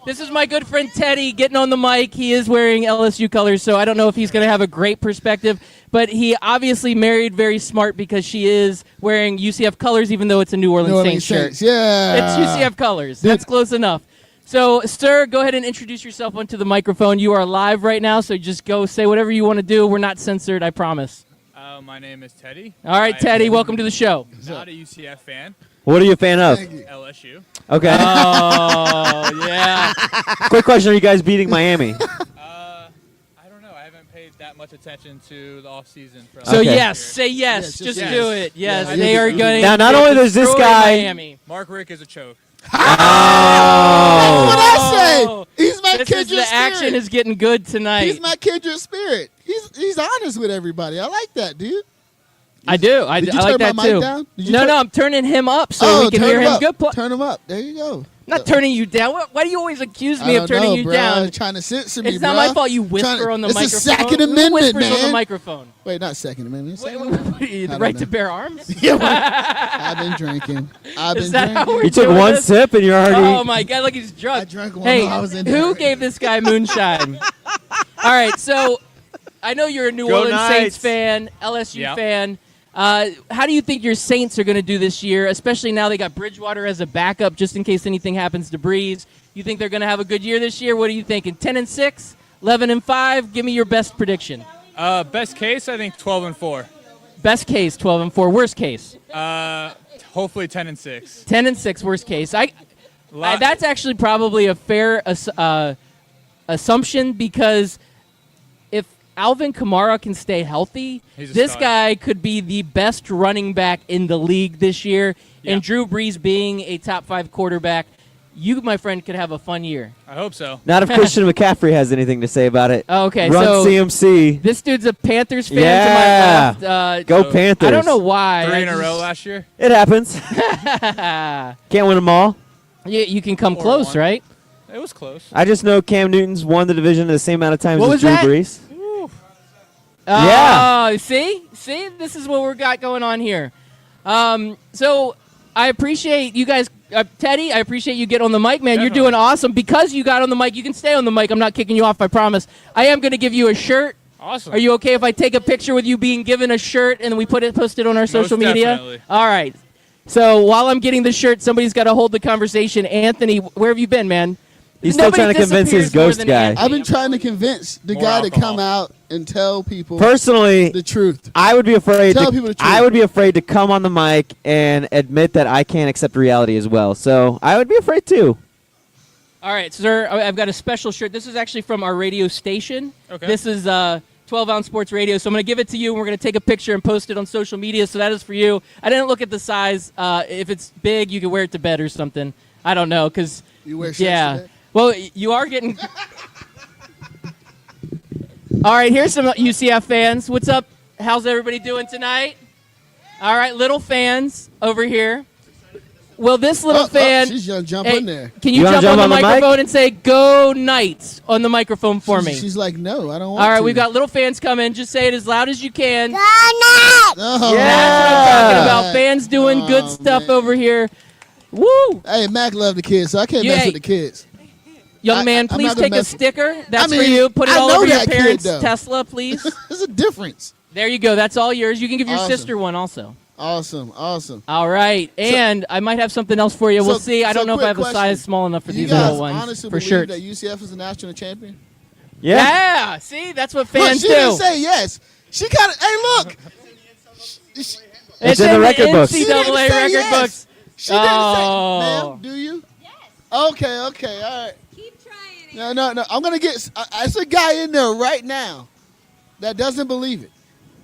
this is my good friend Teddy getting on the mic. He is wearing LSU colors, so I don't know if he's going to have a great perspective, but he obviously married very smart because she is wearing UCF colors, even though it's a New Orleans Saints shirt. Yeah. It's UCF colors. That's close enough. So, sir, go ahead and introduce yourself onto the microphone. You are live right now, so just go say whatever you want to do. We're not censored, I promise. My name is Teddy. All right, Teddy, welcome to the show. Not a UCF fan. What are you a fan of? Thank you. LSU. Okay. Oh, yeah. Quick question. Are you guys beating Miami? I don't know. I haven't paid that much attention to the off season. For So, Okay. yes, say yes. Yes, just yes. do it. Yes, Yeah, they you are can- going Now, not only does this guy- Miami. Mark Rick is a choke. What I say? Oh. He's my This kindred is the spirit. action is getting good tonight. He's my kindred spirit. He's honest with everybody. I like that, dude. I do. I Did you like turn that my mic too. down? Did you No, turn- no, I'm turning him up so we can turn hear him up. good. Turn him up. There you go. Not turning you down. Why do you always accuse me I of don't turning know, you bruh. down? Trying to censor me, It's not my bruh. fault you whisper Trying- on the it's microphone. a Second Who Amendment, whispers on the man. microphone? Wait, not Second Amendment. Wait, Second wait, wait, I the don't right know. to bear arms? Yeah, I've been drinking. Is that how we're You took doing one this? sip and you're already. Oh my God! Look, he's drunk. I drank one Hey, while I was in who there. gave this guy moonshine? All right, so I know you're a New Go Orleans Saints Knights. fan, LSU Yeah. fan. How do you think your Saints are going to do this year, especially now they got Bridgewater as a backup just in case anything happens to Breeze? You think they're going to have a good year this year? What are you thinking? 10-6, 11-5? Give me your best prediction. Best case, I think 12-4. Best case, 12-4. Worst case, Hopefully 10-6. 10-6. Worst case. That's actually probably a fair assumption because if Alvin Kamara can stay healthy, He's a this stud. guy could be the best running back in the league this year. Yeah. And Drew Brees being a top 5 quarterback, you, my friend, could have a fun year. I hope so. Not if Christian McCaffrey has anything to say about it. Okay, Run so CMC. this dude's a Panthers fan Yeah. to my left. Go so- Panthers. I don't know why. 3 I in a just- row last year. It happens. Can't win them all. You can come Or close, one. right? It was close. I just know Cam Newton's won the division the same amount of times What as was Drew that? Brees. Oh, see, this is what we got going on here. So I appreciate you guys, Teddy. I appreciate you getting on the mic, man. You're Definitely. doing awesome because you got on the mic. You can stay on the mic. I'm not kicking you off. I promise. I am going to give you a shirt. Awesome. Are you okay if I take a picture with you being given a shirt and we post it on our social media? Definitely. All right. So while I'm getting the shirt, somebody's got to hold the conversation. Anthony, where have you been, man? He's still Nobody trying to convince his disappears more ghost than guy. Anthony. I've been trying to convince the More guy to alcohol. come out and tell people Personally, the truth. I would be afraid. Tell people the truth. I would be afraid to come on the mic and admit that I can't accept reality as well. So I would be afraid too. All right, sir, I've got a special shirt. This is actually from our radio station. Okay. This is 12-ounce sports radio. So I'm going to give it to you, and we're going to take a picture and post it on social media. So that is for you. I didn't look at the size. If it's big, you can wear it to bed or something. I don't know, because You wear shirts yeah. to bed? Well, you are getting. All right, here's some UCF fans. What's up? How's everybody doing tonight? All right, little fans over here. Well, this little fan. she's gonna jump Hey, in there. Can You you wanna jump jump on the on the mic? microphone and say "Go Knights" on the microphone for me? She's like, no, I don't want All right, to. we've got little fans coming. Just say it as loud as you can. Oh, That's what I'm talking about. Fans doing good Oh, stuff man. over here. Woo! Hey, Mac love the kids, so I can't Yeah. mess with the kids. Young man, I'm please not gonna take a mess- sticker. That's I mean, for you. Put it I all know over your that kid, parents' though. Tesla, please. There's a difference. There you go. That's all yours. You can give your Awesome. sister one also. Awesome. All right. And I might have something else for you. We'll So- see. I so don't know if I quick have a question. size small enough for You these guys little ones honestly for believe shirts. that UCF is the national champion? Yeah. See, that's what Look, fans she do. didn't say yes. She kind of. Hey, look. She, It's in the record books. she didn't NCAA say record yes. books. She didn't Oh. say. Ma'am, do you? Yes. Okay. All right. Keep trying. No. I'm gonna get. It's a guy in there right now that doesn't believe it.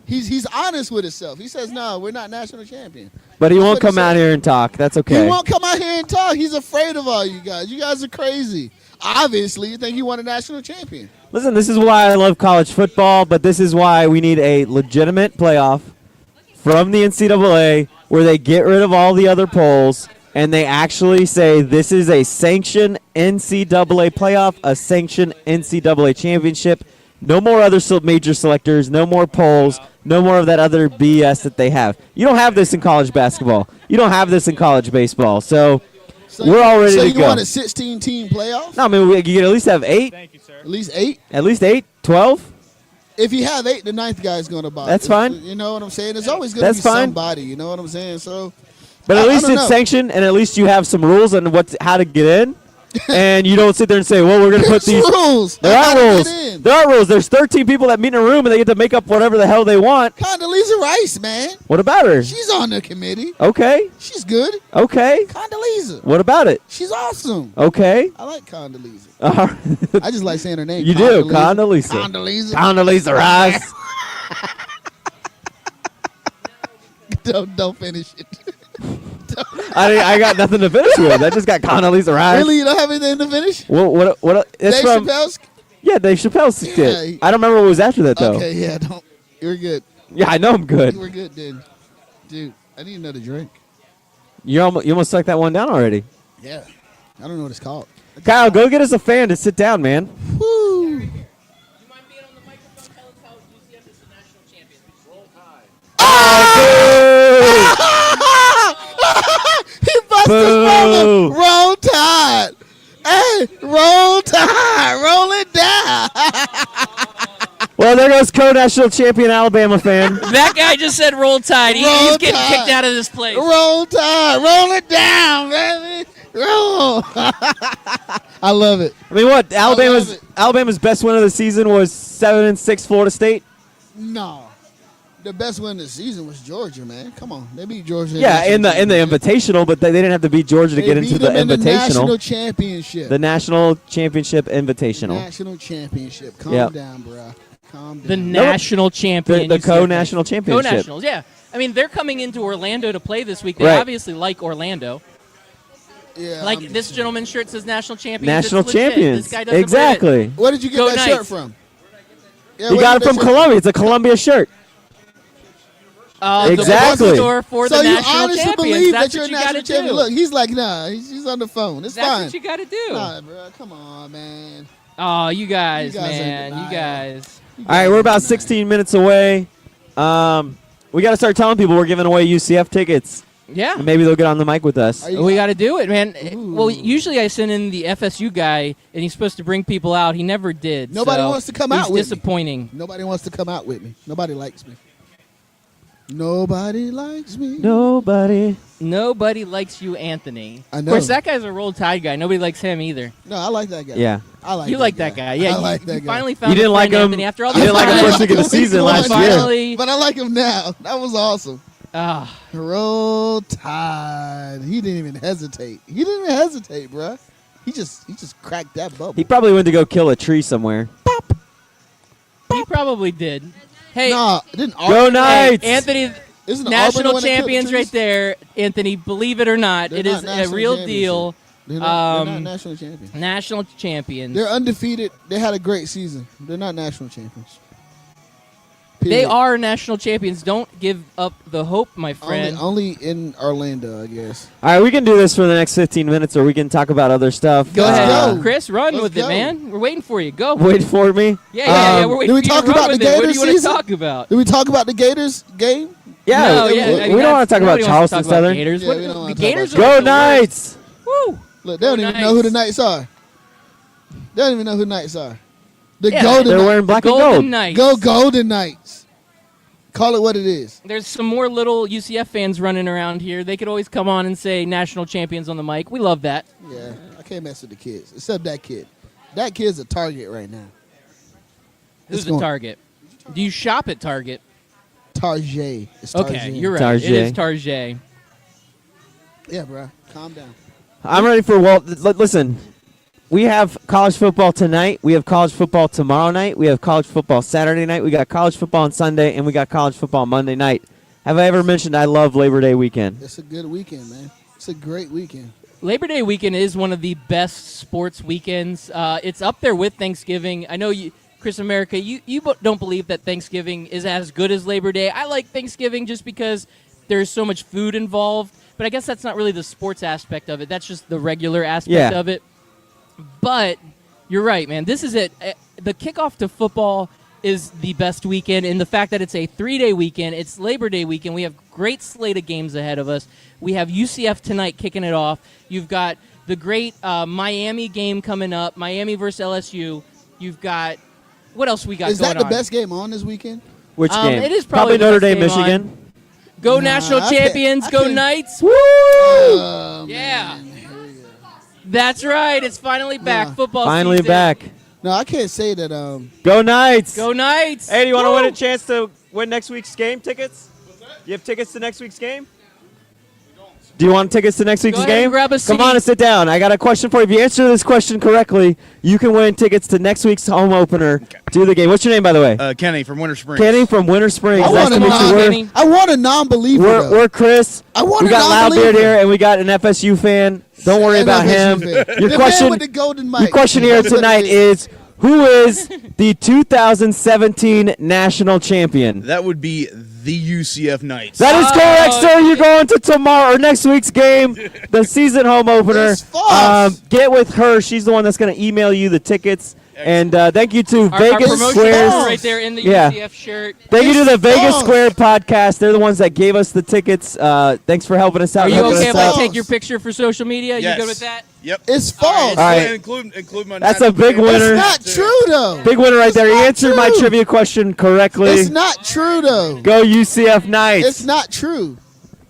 He's honest with himself. He says, "No, we're not national champion." But he That's won't what he come out said. here and talk. That's He okay. won't come out here and talk. He's afraid of all you guys. You guys are crazy. Obviously, you think he won a national champion. Listen, this is why I love college football, but this is why we need a legitimate playoff from the NCAA where they get rid of all the other polls and they actually say this is a sanctioned NCAA playoff, a sanctioned NCAA championship. No more other major selectors, no more polls, no more of that other BS that they have. You don't have this in college basketball. You don't have this in college baseball. So we're all ready so to you go. want a 16-team playoff? No, I mean, you can at least have 8. Thank you, sir. At least 8? At least 8, 12. If you have 8, the 9th guy's going to buy. That's fine. You know what I'm saying? There's always going to That's be fine. somebody. You know what I'm saying? So, But at I least don't it's know. sanctioned, and at least you have some rules on how to get in. And you don't sit there and say, well, we're going to put There's these. rules. There How are to rules. get in. There are rules. There's 13 people that meet in a room, and they get to make up whatever the hell they want. Condoleezza Rice, man. What about her? She's on the committee. Okay. She's good. Okay. Condoleezza. What about it? She's awesome. Okay. I like Condoleezza. All right. I just like saying her name. You do. Condoleezza. Condoleezza. Condoleezza Rice. Don't finish it. I got nothing to finish with. I just got Condoleezza Rice. Really? You don't have anything to finish? What? It's Dave from. Chappelle's? Yeah, Dave Chappelle's Yeah, did. he- I don't remember what was after that, though. Okay, yeah, don't. You're good. Yeah, I know I'm good. You were good, then. Dude, I need another drink. You almost sucked that one down already. Yeah. I don't know what it's called. Kyle, go get us a fan to sit down, man. Woo. He busted Boo. his brother. Roll Tide. Hey, roll Tide. Roll it down. Well, there goes co-national champion Alabama fan. That guy just said roll tide. He's Roll getting Tide. kicked out of this place. Roll Tide. Roll it down, baby. Roll. I love it. I mean, what? love it. Alabama's best win of the season was 7-6 Florida State. No. The best win this season was Georgia, man. Come on. They beat Georgia. Yeah, in the national invitational, but they didn't have to beat Georgia to They get into beat the them in the national invitational. championship. The national championship invitational. National championship. Calm Yep. down, bro. Calm down. The national champion. The UCF. co-national championship. Co-nationals, yeah. I mean, they're coming into Orlando to play this week. They Right. obviously like Orlando. Yeah, Like I'm this just- gentleman's shirt says national champions. National It's legit. champions. This guy doesn't Exactly. Where did you get Go that Knights. shirt from? Yeah, He where got did it that from shirt Columbia. It's a Columbia shirt. Exactly. The store for So the you national honestly champions. believe That's that you're what a you national gotta champion? do. Look, he's like, nah, he's on the phone. It's That's fine. what you got to do. Nah, bro, come on, man. Oh, you guys, You guys are man. You denial. guys. All right, we're about 16 minutes away. We got to start telling people we're giving away UCF tickets. Yeah. Maybe they'll get on the mic with us. Are you- We got to do it, man. Ooh. Well, usually I send in the FSU guy, and he's supposed to bring people out. He never did. Nobody so wants to come out he's with me. disappointing. Nobody wants to come out with me. Nobody likes me. Nobody likes me. Nobody. Nobody likes you, Anthony. I Of know. course, that guy's a Roll Tide guy. Nobody likes him either. No, I like that guy. Yeah. I like You that like that guy. Yeah, I you, like you that guy. finally found You didn't a like friend, him- Anthony, after all you this didn't like him time. first week of the season last year. Finally, But I like him now. That was awesome. ah, Roll Tide. He didn't even hesitate. He didn't even hesitate, bruh. He just cracked that bubble. He probably went to go kill a tree somewhere. he probably did. Hey, Nah, didn't Go Auburn, Knights! Anthony, Isn't Auburn the national one that killed the champions trees? right there. Anthony, believe it or not, They're it not is a national real champions deal. They're not Um, national champions. National champions. They're undefeated. They had a great season. They're not national champions. They Period. are national champions. Don't give up the hope, my friend. Only in Orlando, I guess. All right, we can do this for the next 15 minutes, or we can talk about other stuff. Go Let's ahead, go. Chris. Run Let's with go. it, man. We're waiting for you. Go. Wait for me. Yeah. We're waiting Did we for you talk to run about with the it. What do Gators you want to season? talk about? Did we talk about the Gators game? Yeah, No, we, yeah, I mean, we don't that's- want to talk about nobody wants to Charleston talk about Southern. Gators. Yeah, What- we don't the wanna talk Gators about are Go the worst. Knights! Woo. Look, they don't Go even know who the Knights. Knights are. They don't even know who Knights are. The Yeah, Golden They're Knights. wearing black and Golden gold. Knights. Go Golden Knights. Call it what it is. There's some more little UCF fans running around here. They could always come on and say national champions on the mic. We love that. Yeah, I can't mess with the kids, except that kid. That kid's a target right now. Who's It's the going- Target? Do you shop at Target? Target. It's Okay, Tarzan. you're right. It is Target. Target. Yeah, bro. Calm down. I'm ready for listen, we have college football tonight. We have college football tomorrow night. We have college football Saturday night. We got college football on Sunday, and we got college football Monday night. Have I ever mentioned I love Labor Day weekend? It's a good weekend, man. It's a great weekend. Labor Day weekend is one of the best sports weekends. It's up there with Thanksgiving. I know you, Chris America, you don't believe that Thanksgiving is as good as Labor Day. I like Thanksgiving just because there's so much food involved. But I guess that's not really the sports aspect of it. That's just the regular aspect Yeah. of it. But you're right, man. This is it. The kickoff to football is the best weekend, and the fact that it's a 3-day weekend, it's Labor Day weekend. We have great slate of games ahead of us. We have UCF tonight kicking it off. You've got the great Miami game coming up, Miami versus LSU. You've got what else we got Is going that the on? best game on this weekend? Which game? It is probably the Notre best Dame, game on. Michigan. Go Nah, national I can't- champions, I go can't- Knights. Oh, Yeah. man. Here we go. That's right. It's finally back. Nah. Football Finally season. back. No, I can't say that. Go Knights! Go Knights. Hey, do you want to Woo! win a chance to win next week's game tickets? You have tickets to next week's game? Do you want tickets to next week's ahead and game? grab a Come seat. on and sit down. I got a question for you. If you answer this question correctly, you can win tickets to next week's home opener to the game. What's your name, by the way? Kenny from Winter Springs. Kenny from Winter Springs. I Nice want to a meet you. non- Kenny. I want a non-believer. though. We're Chris. I want we a got non-believer. Loudbeard here, and we got an FSU fan. Don't worry And about FSU him. fan. Your The man question, with the golden mic. your question here That's what it tonight is, who is the 2017 national champion? That would be the UCF Knights. That is correct, sir. You're going to tomorrow or next week's game, the season home opener. That's false. Get with her. She's the one that's going to email you the tickets. And thank you to Our Vegas promotion Squares. is right there in the Yeah. UCF shirt. Thank you to the It's Vegas false. Square podcast. They're the ones that gave us the tickets. Thanks for helping us out. Are you helping okay us if I out. take your picture for social media? Yes. You good with that? Yep. It's false. All right. All right. Include my That's a national big champion. winner. It's not true though. Big winner right It's there. He not answered my true. trivia question correctly. It's not true though. Go UCF Knights. It's not true.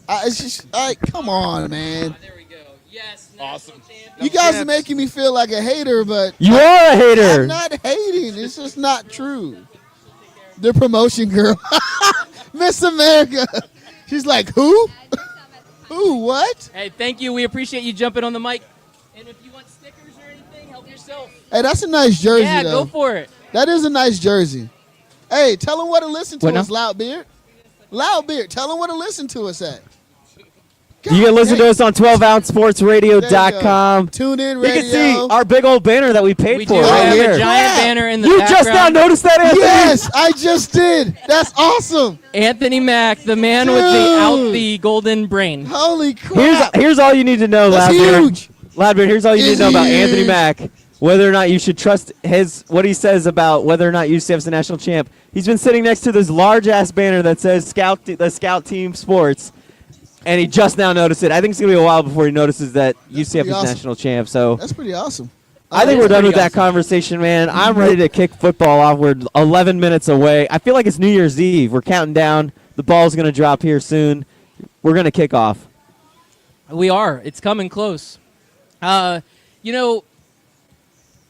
It's just like, come on, man. There we go. Yes. Awesome. You guys are making me feel like a hater, but You are a hater. I'm not hating. It's just not true. The promotion girl, Miss America. She's like, who? Who? What? Hey, thank you. We appreciate you jumping on the mic. And if you want stickers or anything, help yourself. Hey, that's a nice jersey, Yeah, though. go for it. That is a nice jersey. Hey, tell them where to listen to What now? us, Loudbeard. Loudbeard, tell them where to listen to us at. You can listen to us on There you 12ouncesportsradio.com. go. Tune in You radio. can see our big old banner that we paid We for do right have here. a giant banner in the You background. just now noticed that, Anthony? Yes, I just did. That's awesome. Anthony Mack, the man with the golden brain. Holy crap. Here's all you need to know, That's Loudbeard. huge. Loudbeard, here's all you need to know about Huge. Anthony Mack. Whether or not you should trust what he says about whether or not UCF's the national champ. He's been sitting next to this large ass banner that says the Scout Team Sports. and he just now noticed it. I think it's going to be a while before he notices that UCF pretty is awesome. national champ. So That's pretty awesome. I think we're done with that conversation, man. I'm ready to kick football off. We're 11 minutes away. I feel like it's New Year's Eve. We're counting down. The ball's going to drop here soon. We're going to kick off. We are. It's coming close.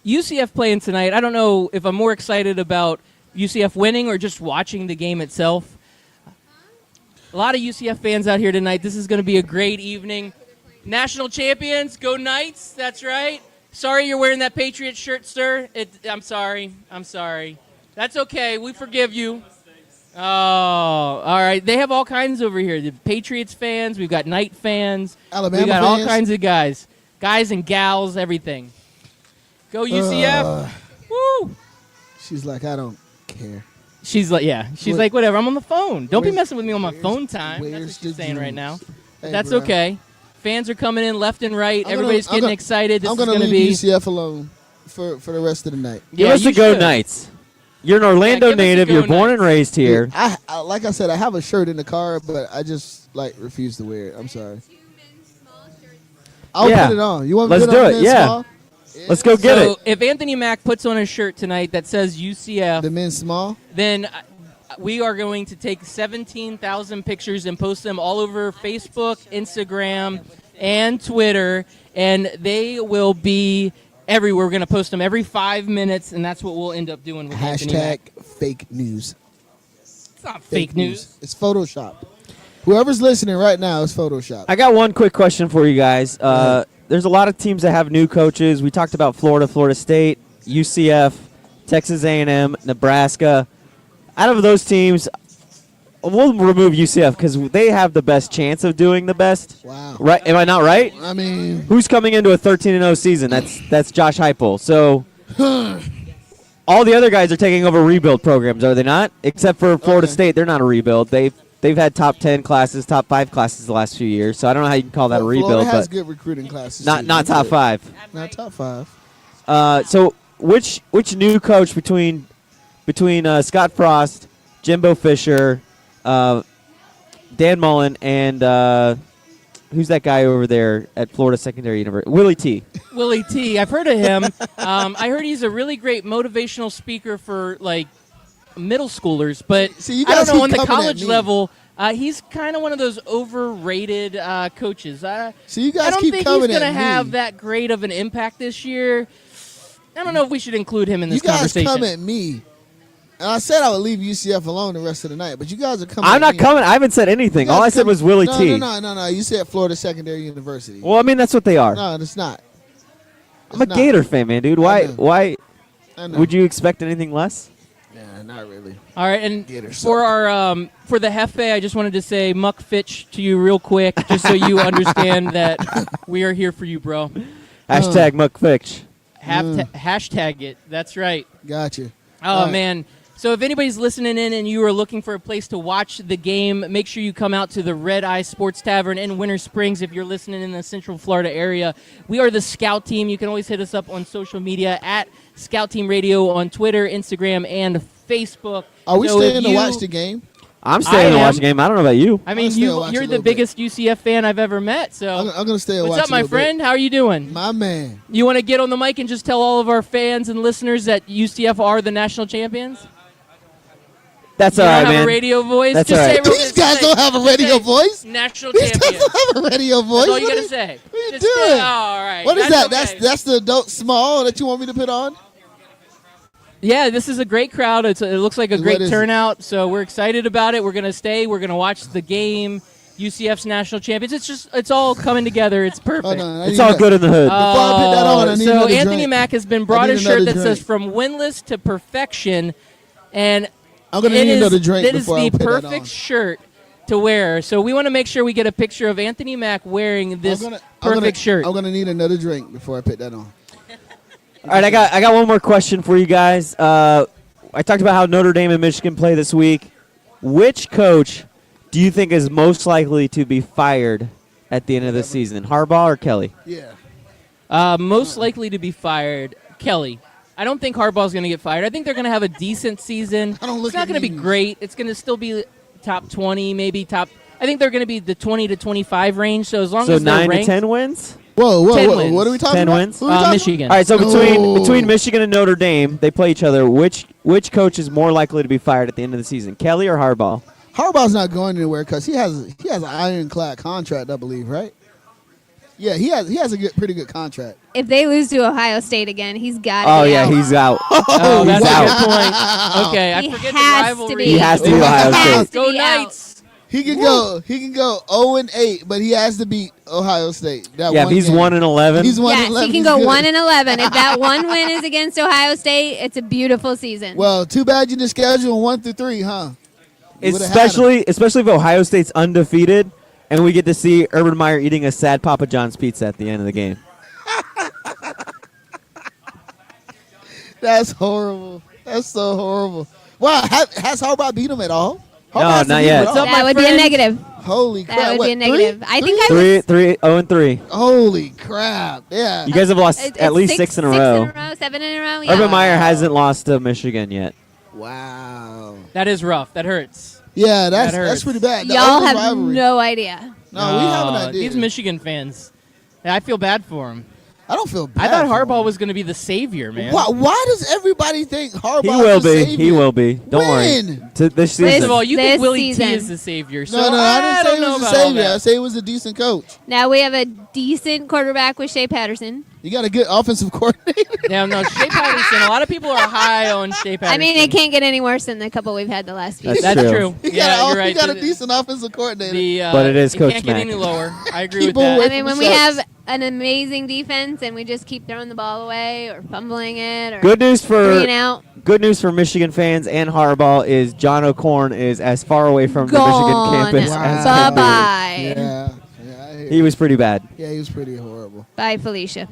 UCF playing tonight. I don't know if I'm more excited about UCF winning or just watching the game itself. A lot of UCF fans out here tonight. This is going to be a great evening. National champions, go Knights. That's right. Sorry you're wearing that Patriots shirt, sir. I'm sorry. That's okay. We forgive you. Oh, all right. They have all kinds over here. The Patriots fans. We've got Knight fans. Alabama we got all fans. kinds of guys. Guys and gals, everything. Go UCF. Woo! She's like, I don't care. She's like, yeah. She's Wait. like, whatever. I'm on the phone. Don't be Where's- messing with me on my where's- phone time. That's where's what she's the saying right juice? now. Hey, That's bro. okay. Fans are coming in left and right. I'm Everybody's gonna- getting excited. This I'm is going going to to leave be. UCF alone for the rest of the night. Give Yeah, us you a go should. Knights. You're an Orlando give us a native. go You're born and Knights. raised here. I like I said, I have a shirt in the car, but I just refuse to wear it. I'm sorry. I'll Yeah. put it on. You want me Let's to put do on it, the yeah. small? Let's go get So it. if Anthony Mack puts on a shirt tonight that says UCF, The men's small. then we are going to take 17,000 pictures and post them all over Facebook, Instagram, and Twitter, and they will be everywhere. We're going to post them every 5 minutes, and that's what we'll end up doing with Anthony Mack. Hashtag fake news. It's not fake news. It's Photoshop. Whoever's listening right now is Photoshop. I got one quick question for you guys. There's a lot of teams that have new coaches. We talked about Florida, Florida State, UCF, Texas A&M, Nebraska. Out of those teams, we'll remove UCF because they have the best chance of doing the best. Wow. Right? Am I not right? I mean, Who's coming into a 13-0 season? That's Josh Heupel. So all the other guys are taking over rebuild programs, are they not? Except for Florida Okay. State, they're not a rebuild. They've had top 10 classes, top 5 classes the last few years. So I don't know how you can call that a rebuild, Florida has but good recruiting classes. not too. not top 5. Not top 5. So which new coach between Scott Frost, Jimbo Fisher, Dan Mullen, and who's that guy over there at Florida Secondary University? Willie T. Willie T. I've heard of him. I heard he's a really great motivational speaker for like middle schoolers, but See, you I guys don't know on keep the coming at college me. level. He's kind of one of those overrated coaches. So you I guys don't keep think coming he's at going to have me. that great of an impact this year. I don't know if we should include him in this You guys conversation. come at me. And I said I would leave UCF alone the rest of the night, but you guys are coming I'm at not me. coming. I haven't said anything. You All guys I said come- was Willie no, T. No. You said Florida Secondary University. Well, I mean that's what they are. No, it's not. I'm a It's not. Gator fan, man, dude. I know. Why I know. would you expect anything less? Nah, not really. All right, and Gators for suck. our for the Hefe, I just wanted to say Muck Fitch to you real quick, just so you understand that we are here for you, bro. Hashtag MuckFitch. Hashtag it. That's right. Gotcha. Oh, All right. man. So if anybody's listening in and you are looking for a place to watch the game, make sure you come out to the Red Eye Sports Tavern in Winter Springs if you're listening in the Central Florida area. We are the Scout Team. You can always hit us up on social media at Scout Team Radio on Twitter, Instagram, and Facebook. Are we So if staying to you- watch the game? I'm staying to I watch am. the game. I don't know about you. I mean, I'm still watching you're a the little bit. biggest UCF fan I've ever met. So I'm going to stay and watch what's up, a my little bit. friend? How are you doing? My man. You want to get on the mic and just tell all of our fans and listeners that UCF are the national champions? That's You all don't right, have man. a radio voice? That's just all say right. it real These quick. guys Say- don't have a radio say voice. National These guys champions. don't have a radio voice. That's all you What got to is- say. What are you Just doing? say, all right. What is that? okay. That's the adult small that you want me to put on? Yeah, this is a great crowd. It looks like a What great is it? turnout, so we're excited about it. We're going to stay. We're going to watch the game. UCF's national champions. It's all coming together. It's perfect. Hold on. I It's need all that. good in the hood. Before I put that on, I need so another Anthony drink. Mack has been brought I a need shirt that another says drink. "From Winless to Perfection," and I'm going to it need is- another drink It is before I the put that on. perfect shirt to wear. So we want to make sure we get a picture of Anthony Mack wearing this perfect shirt. I'm going to need another drink before I put that on. All right, I got one more question for you guys. I talked about how Notre Dame and Michigan play this week. Which coach do you think is most likely to be fired at the end of the season, Harbaugh or Kelly? Yeah. Most likely to be fired, Kelly. I don't think Harbaugh's going to get fired. I think they're going to have a decent season. I don't look It's not at going to be news. great. It's going to still be top 20, maybe top I think they're going to be the 20 to 25 range. So as long So as they're 9 to ranked, 10 wins. Whoa, 10 whoa. wins. What are we talking 10 about? wins? Who are we talking Michigan. All right, so No. between Michigan and Notre Dame, they play each other. Which coach is more likely to be fired at the end of the season, Kelly or Harbaugh? Harbaugh's not going anywhere because he has an ironclad contract, I believe, right? Yeah, he has a pretty good contract. If they lose to Ohio State again, he's got to Oh be yeah, out. he's out. oh, he's that's a out. good point. Okay, I He forget has the to rivalry. be. He has to be Ohio He has State. to Go be out. Knights. He can go 0-8, but he has to beat Ohio State. That Yeah, one if he's game. 1-11. He's 1 Yes, he can go 1-11. If that one win is against Ohio State, it's a beautiful season. Well, too bad you didn't schedule 1 through 3, huh? You would've had especially if Ohio State's undefeated, and we get to see Urban Meyer eating a sad Papa John's pizza at the end of the game. That's horrible. That's so horrible. Wow, has Harbaugh beat him at all? No, Harbaugh hasn't not beat him yet. at all. What's up, that my would be a friends? negative. Holy crap! That would what, be a negative. three? I think I was. 3-0-3. Holy crap! Yeah. You guys have lost It's at least 6 in a row. 7 in a row. Yeah. Urban Meyer hasn't lost to Michigan yet. Wow. That is rough. That hurts. Yeah, That that's hurts. pretty bad. The Y'all oldest have rivalry. no idea. No, we have an Oh, idea. These Michigan fans. Yeah, I feel bad for them. I don't feel I bad. thought for Harbaugh him. was going to be the savior, man. Why does everybody think Harbaugh? He will is the be. savior? He will be. Don't worry. When? This season. First of all, you think This Willie T season. is the savior. So No, I didn't say don't he know was the about all savior. I that. say he was a decent coach. Now we have a decent quarterback with Shea Patterson. You got a good offensive coordinator. Yeah, no, Shea Patterson. A lot of people are high on Shea Patterson. I mean, it can't get any worse than the couple we've had the last few. That's That's true. true. He Yeah, got, you're right. he got a The- decent offensive coordinator. But it is Coach can't get Mack. any lower. I agree Keep with that. away I mean, when we Shucks. have an amazing defense and we just keep throwing the ball away or fumbling it or Good news for 3 and out. Good news for Michigan fans and Harbaugh is John O'Korn is as far away from the Michigan Gone. campus Wow. as can be. Bye-bye. Yeah, I hear He was pretty bad. Yeah, he was pretty horrible. Bye, Felicia.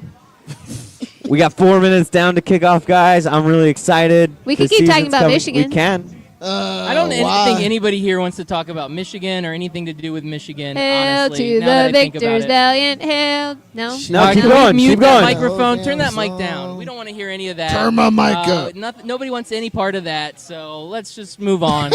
We got 4 minutes down to kick off, guys. I'm really excited. We could The keep talking season's about coming. Michigan. We can. I don't why? think anybody here wants to talk about Michigan or anything to do with Michigan. Hail honestly, to now that the I think about victors, it. valiant hail. No? No, keep Can we going, Mute keep that going. microphone. Oh, Turn that damn mic song. down. We don't want to hear any of that. Turn my mic up. Nobody wants any part of that. So let's just move on.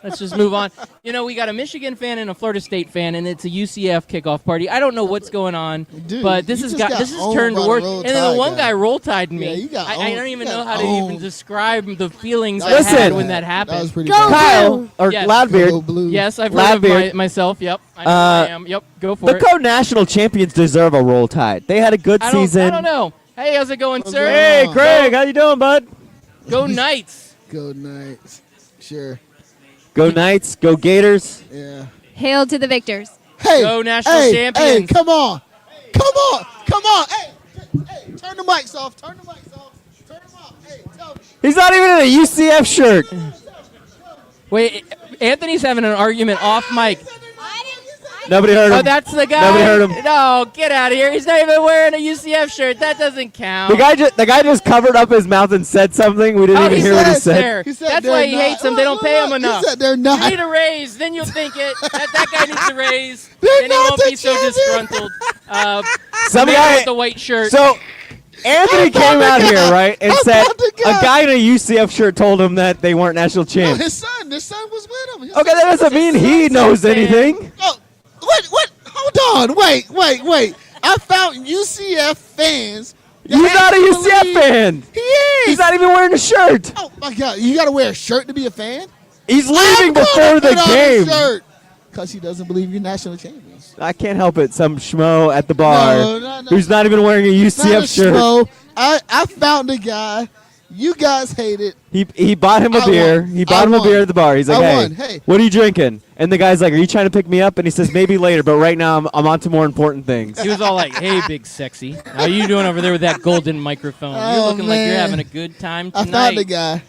Let's just move on. You know, we got a Michigan fan and a Florida State fan, and it's a UCF kickoff party. I don't know what's going on, Dude, but this you has just got got this has owned turned by to the work. Roll And then the Tide one guy. guy roll tied me. Yeah, you got I owned. don't even You know got how to even owned. describe the feelings I Listen. had when that happened. That was pretty Go bad. Kyle or Yes. Go Loudbeard, Blue. Yes, I've heard of Loudbeard. myself. Yep, I know who I am. Yep, go for the it. co-national champions deserve a roll tide. They had a good season. I don't know. Hey, how's it going, sir? Hey, Go. Craig, how you doing, bud? Go Knights. Go Knights. Sure. Go Knights, go Gators. Yeah. Hail to the victors. Hey, Go national hey, champions. Hey, come on. Come on. Come on. Hey, turn the mics off. Turn the mics off. Turn them off. Hey, tell me. He's not even in a UCF shirt. Wait, Anthony's having an argument off mic. Nobody heard him. Oh, that's the guy. Nobody heard him. No, get out of here. He's not even wearing a UCF shirt. That doesn't count. The guy just covered up his mouth and said something. We didn't Oh, even he hear what he said said. there. He said That's they're why he not. hates them. They don't pay him enough. He said they're You not. need a raise, then you'll think it. That guy needs a raise. They're Then he not won't the be so champions. disgruntled. Some man guy. with the white shirt. So Anthony I found came the out guy. here, right, and I said found the a guy. guy in a UCF shirt told him that they weren't national No, champs. his son was with him. His Okay, son- that doesn't mean he knows anything. Oh, what? Hold on. Wait. I found UCF fans. that He's not a actually UCF believe- fan. He is. He's not even wearing a shirt. Oh my God! You got to wear a shirt to be a fan. He's leaving I'm gonna before the put on a game. shirt because he doesn't believe you're national champions. I can't help it. Some schmo at the bar No. who's not even wearing a Not a UCF shirt. schmo. I found the guy. You guys hate it. He bought him a I beer. won. He bought I him a won. beer at the bar. He's like, I hey, won. Hey. what are you drinking? And the guy's like, are you trying to pick me up? And he says, maybe later, but right now I'm on to more important things. He was all like, "Hey, big sexy, how you doing over there with that golden microphone? You're Oh, looking like you're man. having a good time I tonight." found the guy.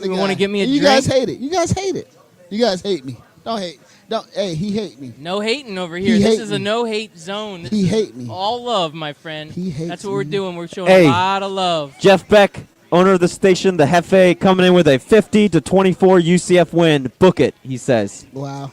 You wanna get me a You drink? guys hate it. You guys hate it. You guys hate me. Don't hate. Don't. Hey, he hate me. No hating over here. He This hate is a me. no-hate zone. This He is hate me. all love, my friend. He hates That's what we're me. doing. We're showing Hey. a lot of love. Jeff Beck, owner of the station, the Hefe, coming in with a 50-24 UCF win. Book it, he says. Wow.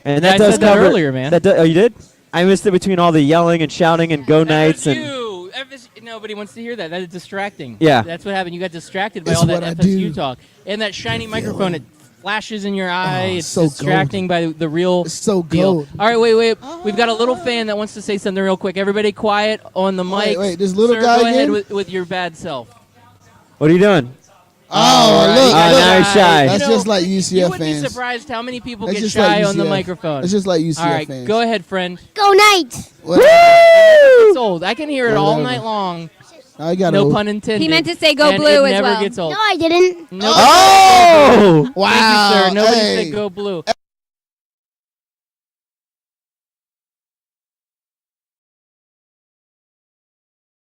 And Yeah, that I does said that cover earlier, man. Oh, you did? I missed it between all the yelling and shouting and go Knights and FSU. Nobody wants to hear that. That is distracting. Yeah. That's what happened. You got distracted by It's all that what I FSU do. talk. And that shiny microphone, it flashes in your eye. It's so distracting by the real It's so deal. gold. All right, wait. We've got a little fan that wants to say something real quick. Everybody quiet on the mic. Wait, this little Sir, guy go ahead again? with your bad self. What are you doing? Oh, look. now he's shy. That's just like UCF You would fans. be surprised how many people That's get just shy like on the UCF. microphone. It's just like UCF All right, fans. go ahead, friend. Go Knights! It's old. I can hear it all Whatever. night long. I got No pun intended. He meant to say go And blue it as never well. gets old. No, I didn't. No, Oh! Wow. Thank you, sir. Nobody Hey. said go blue.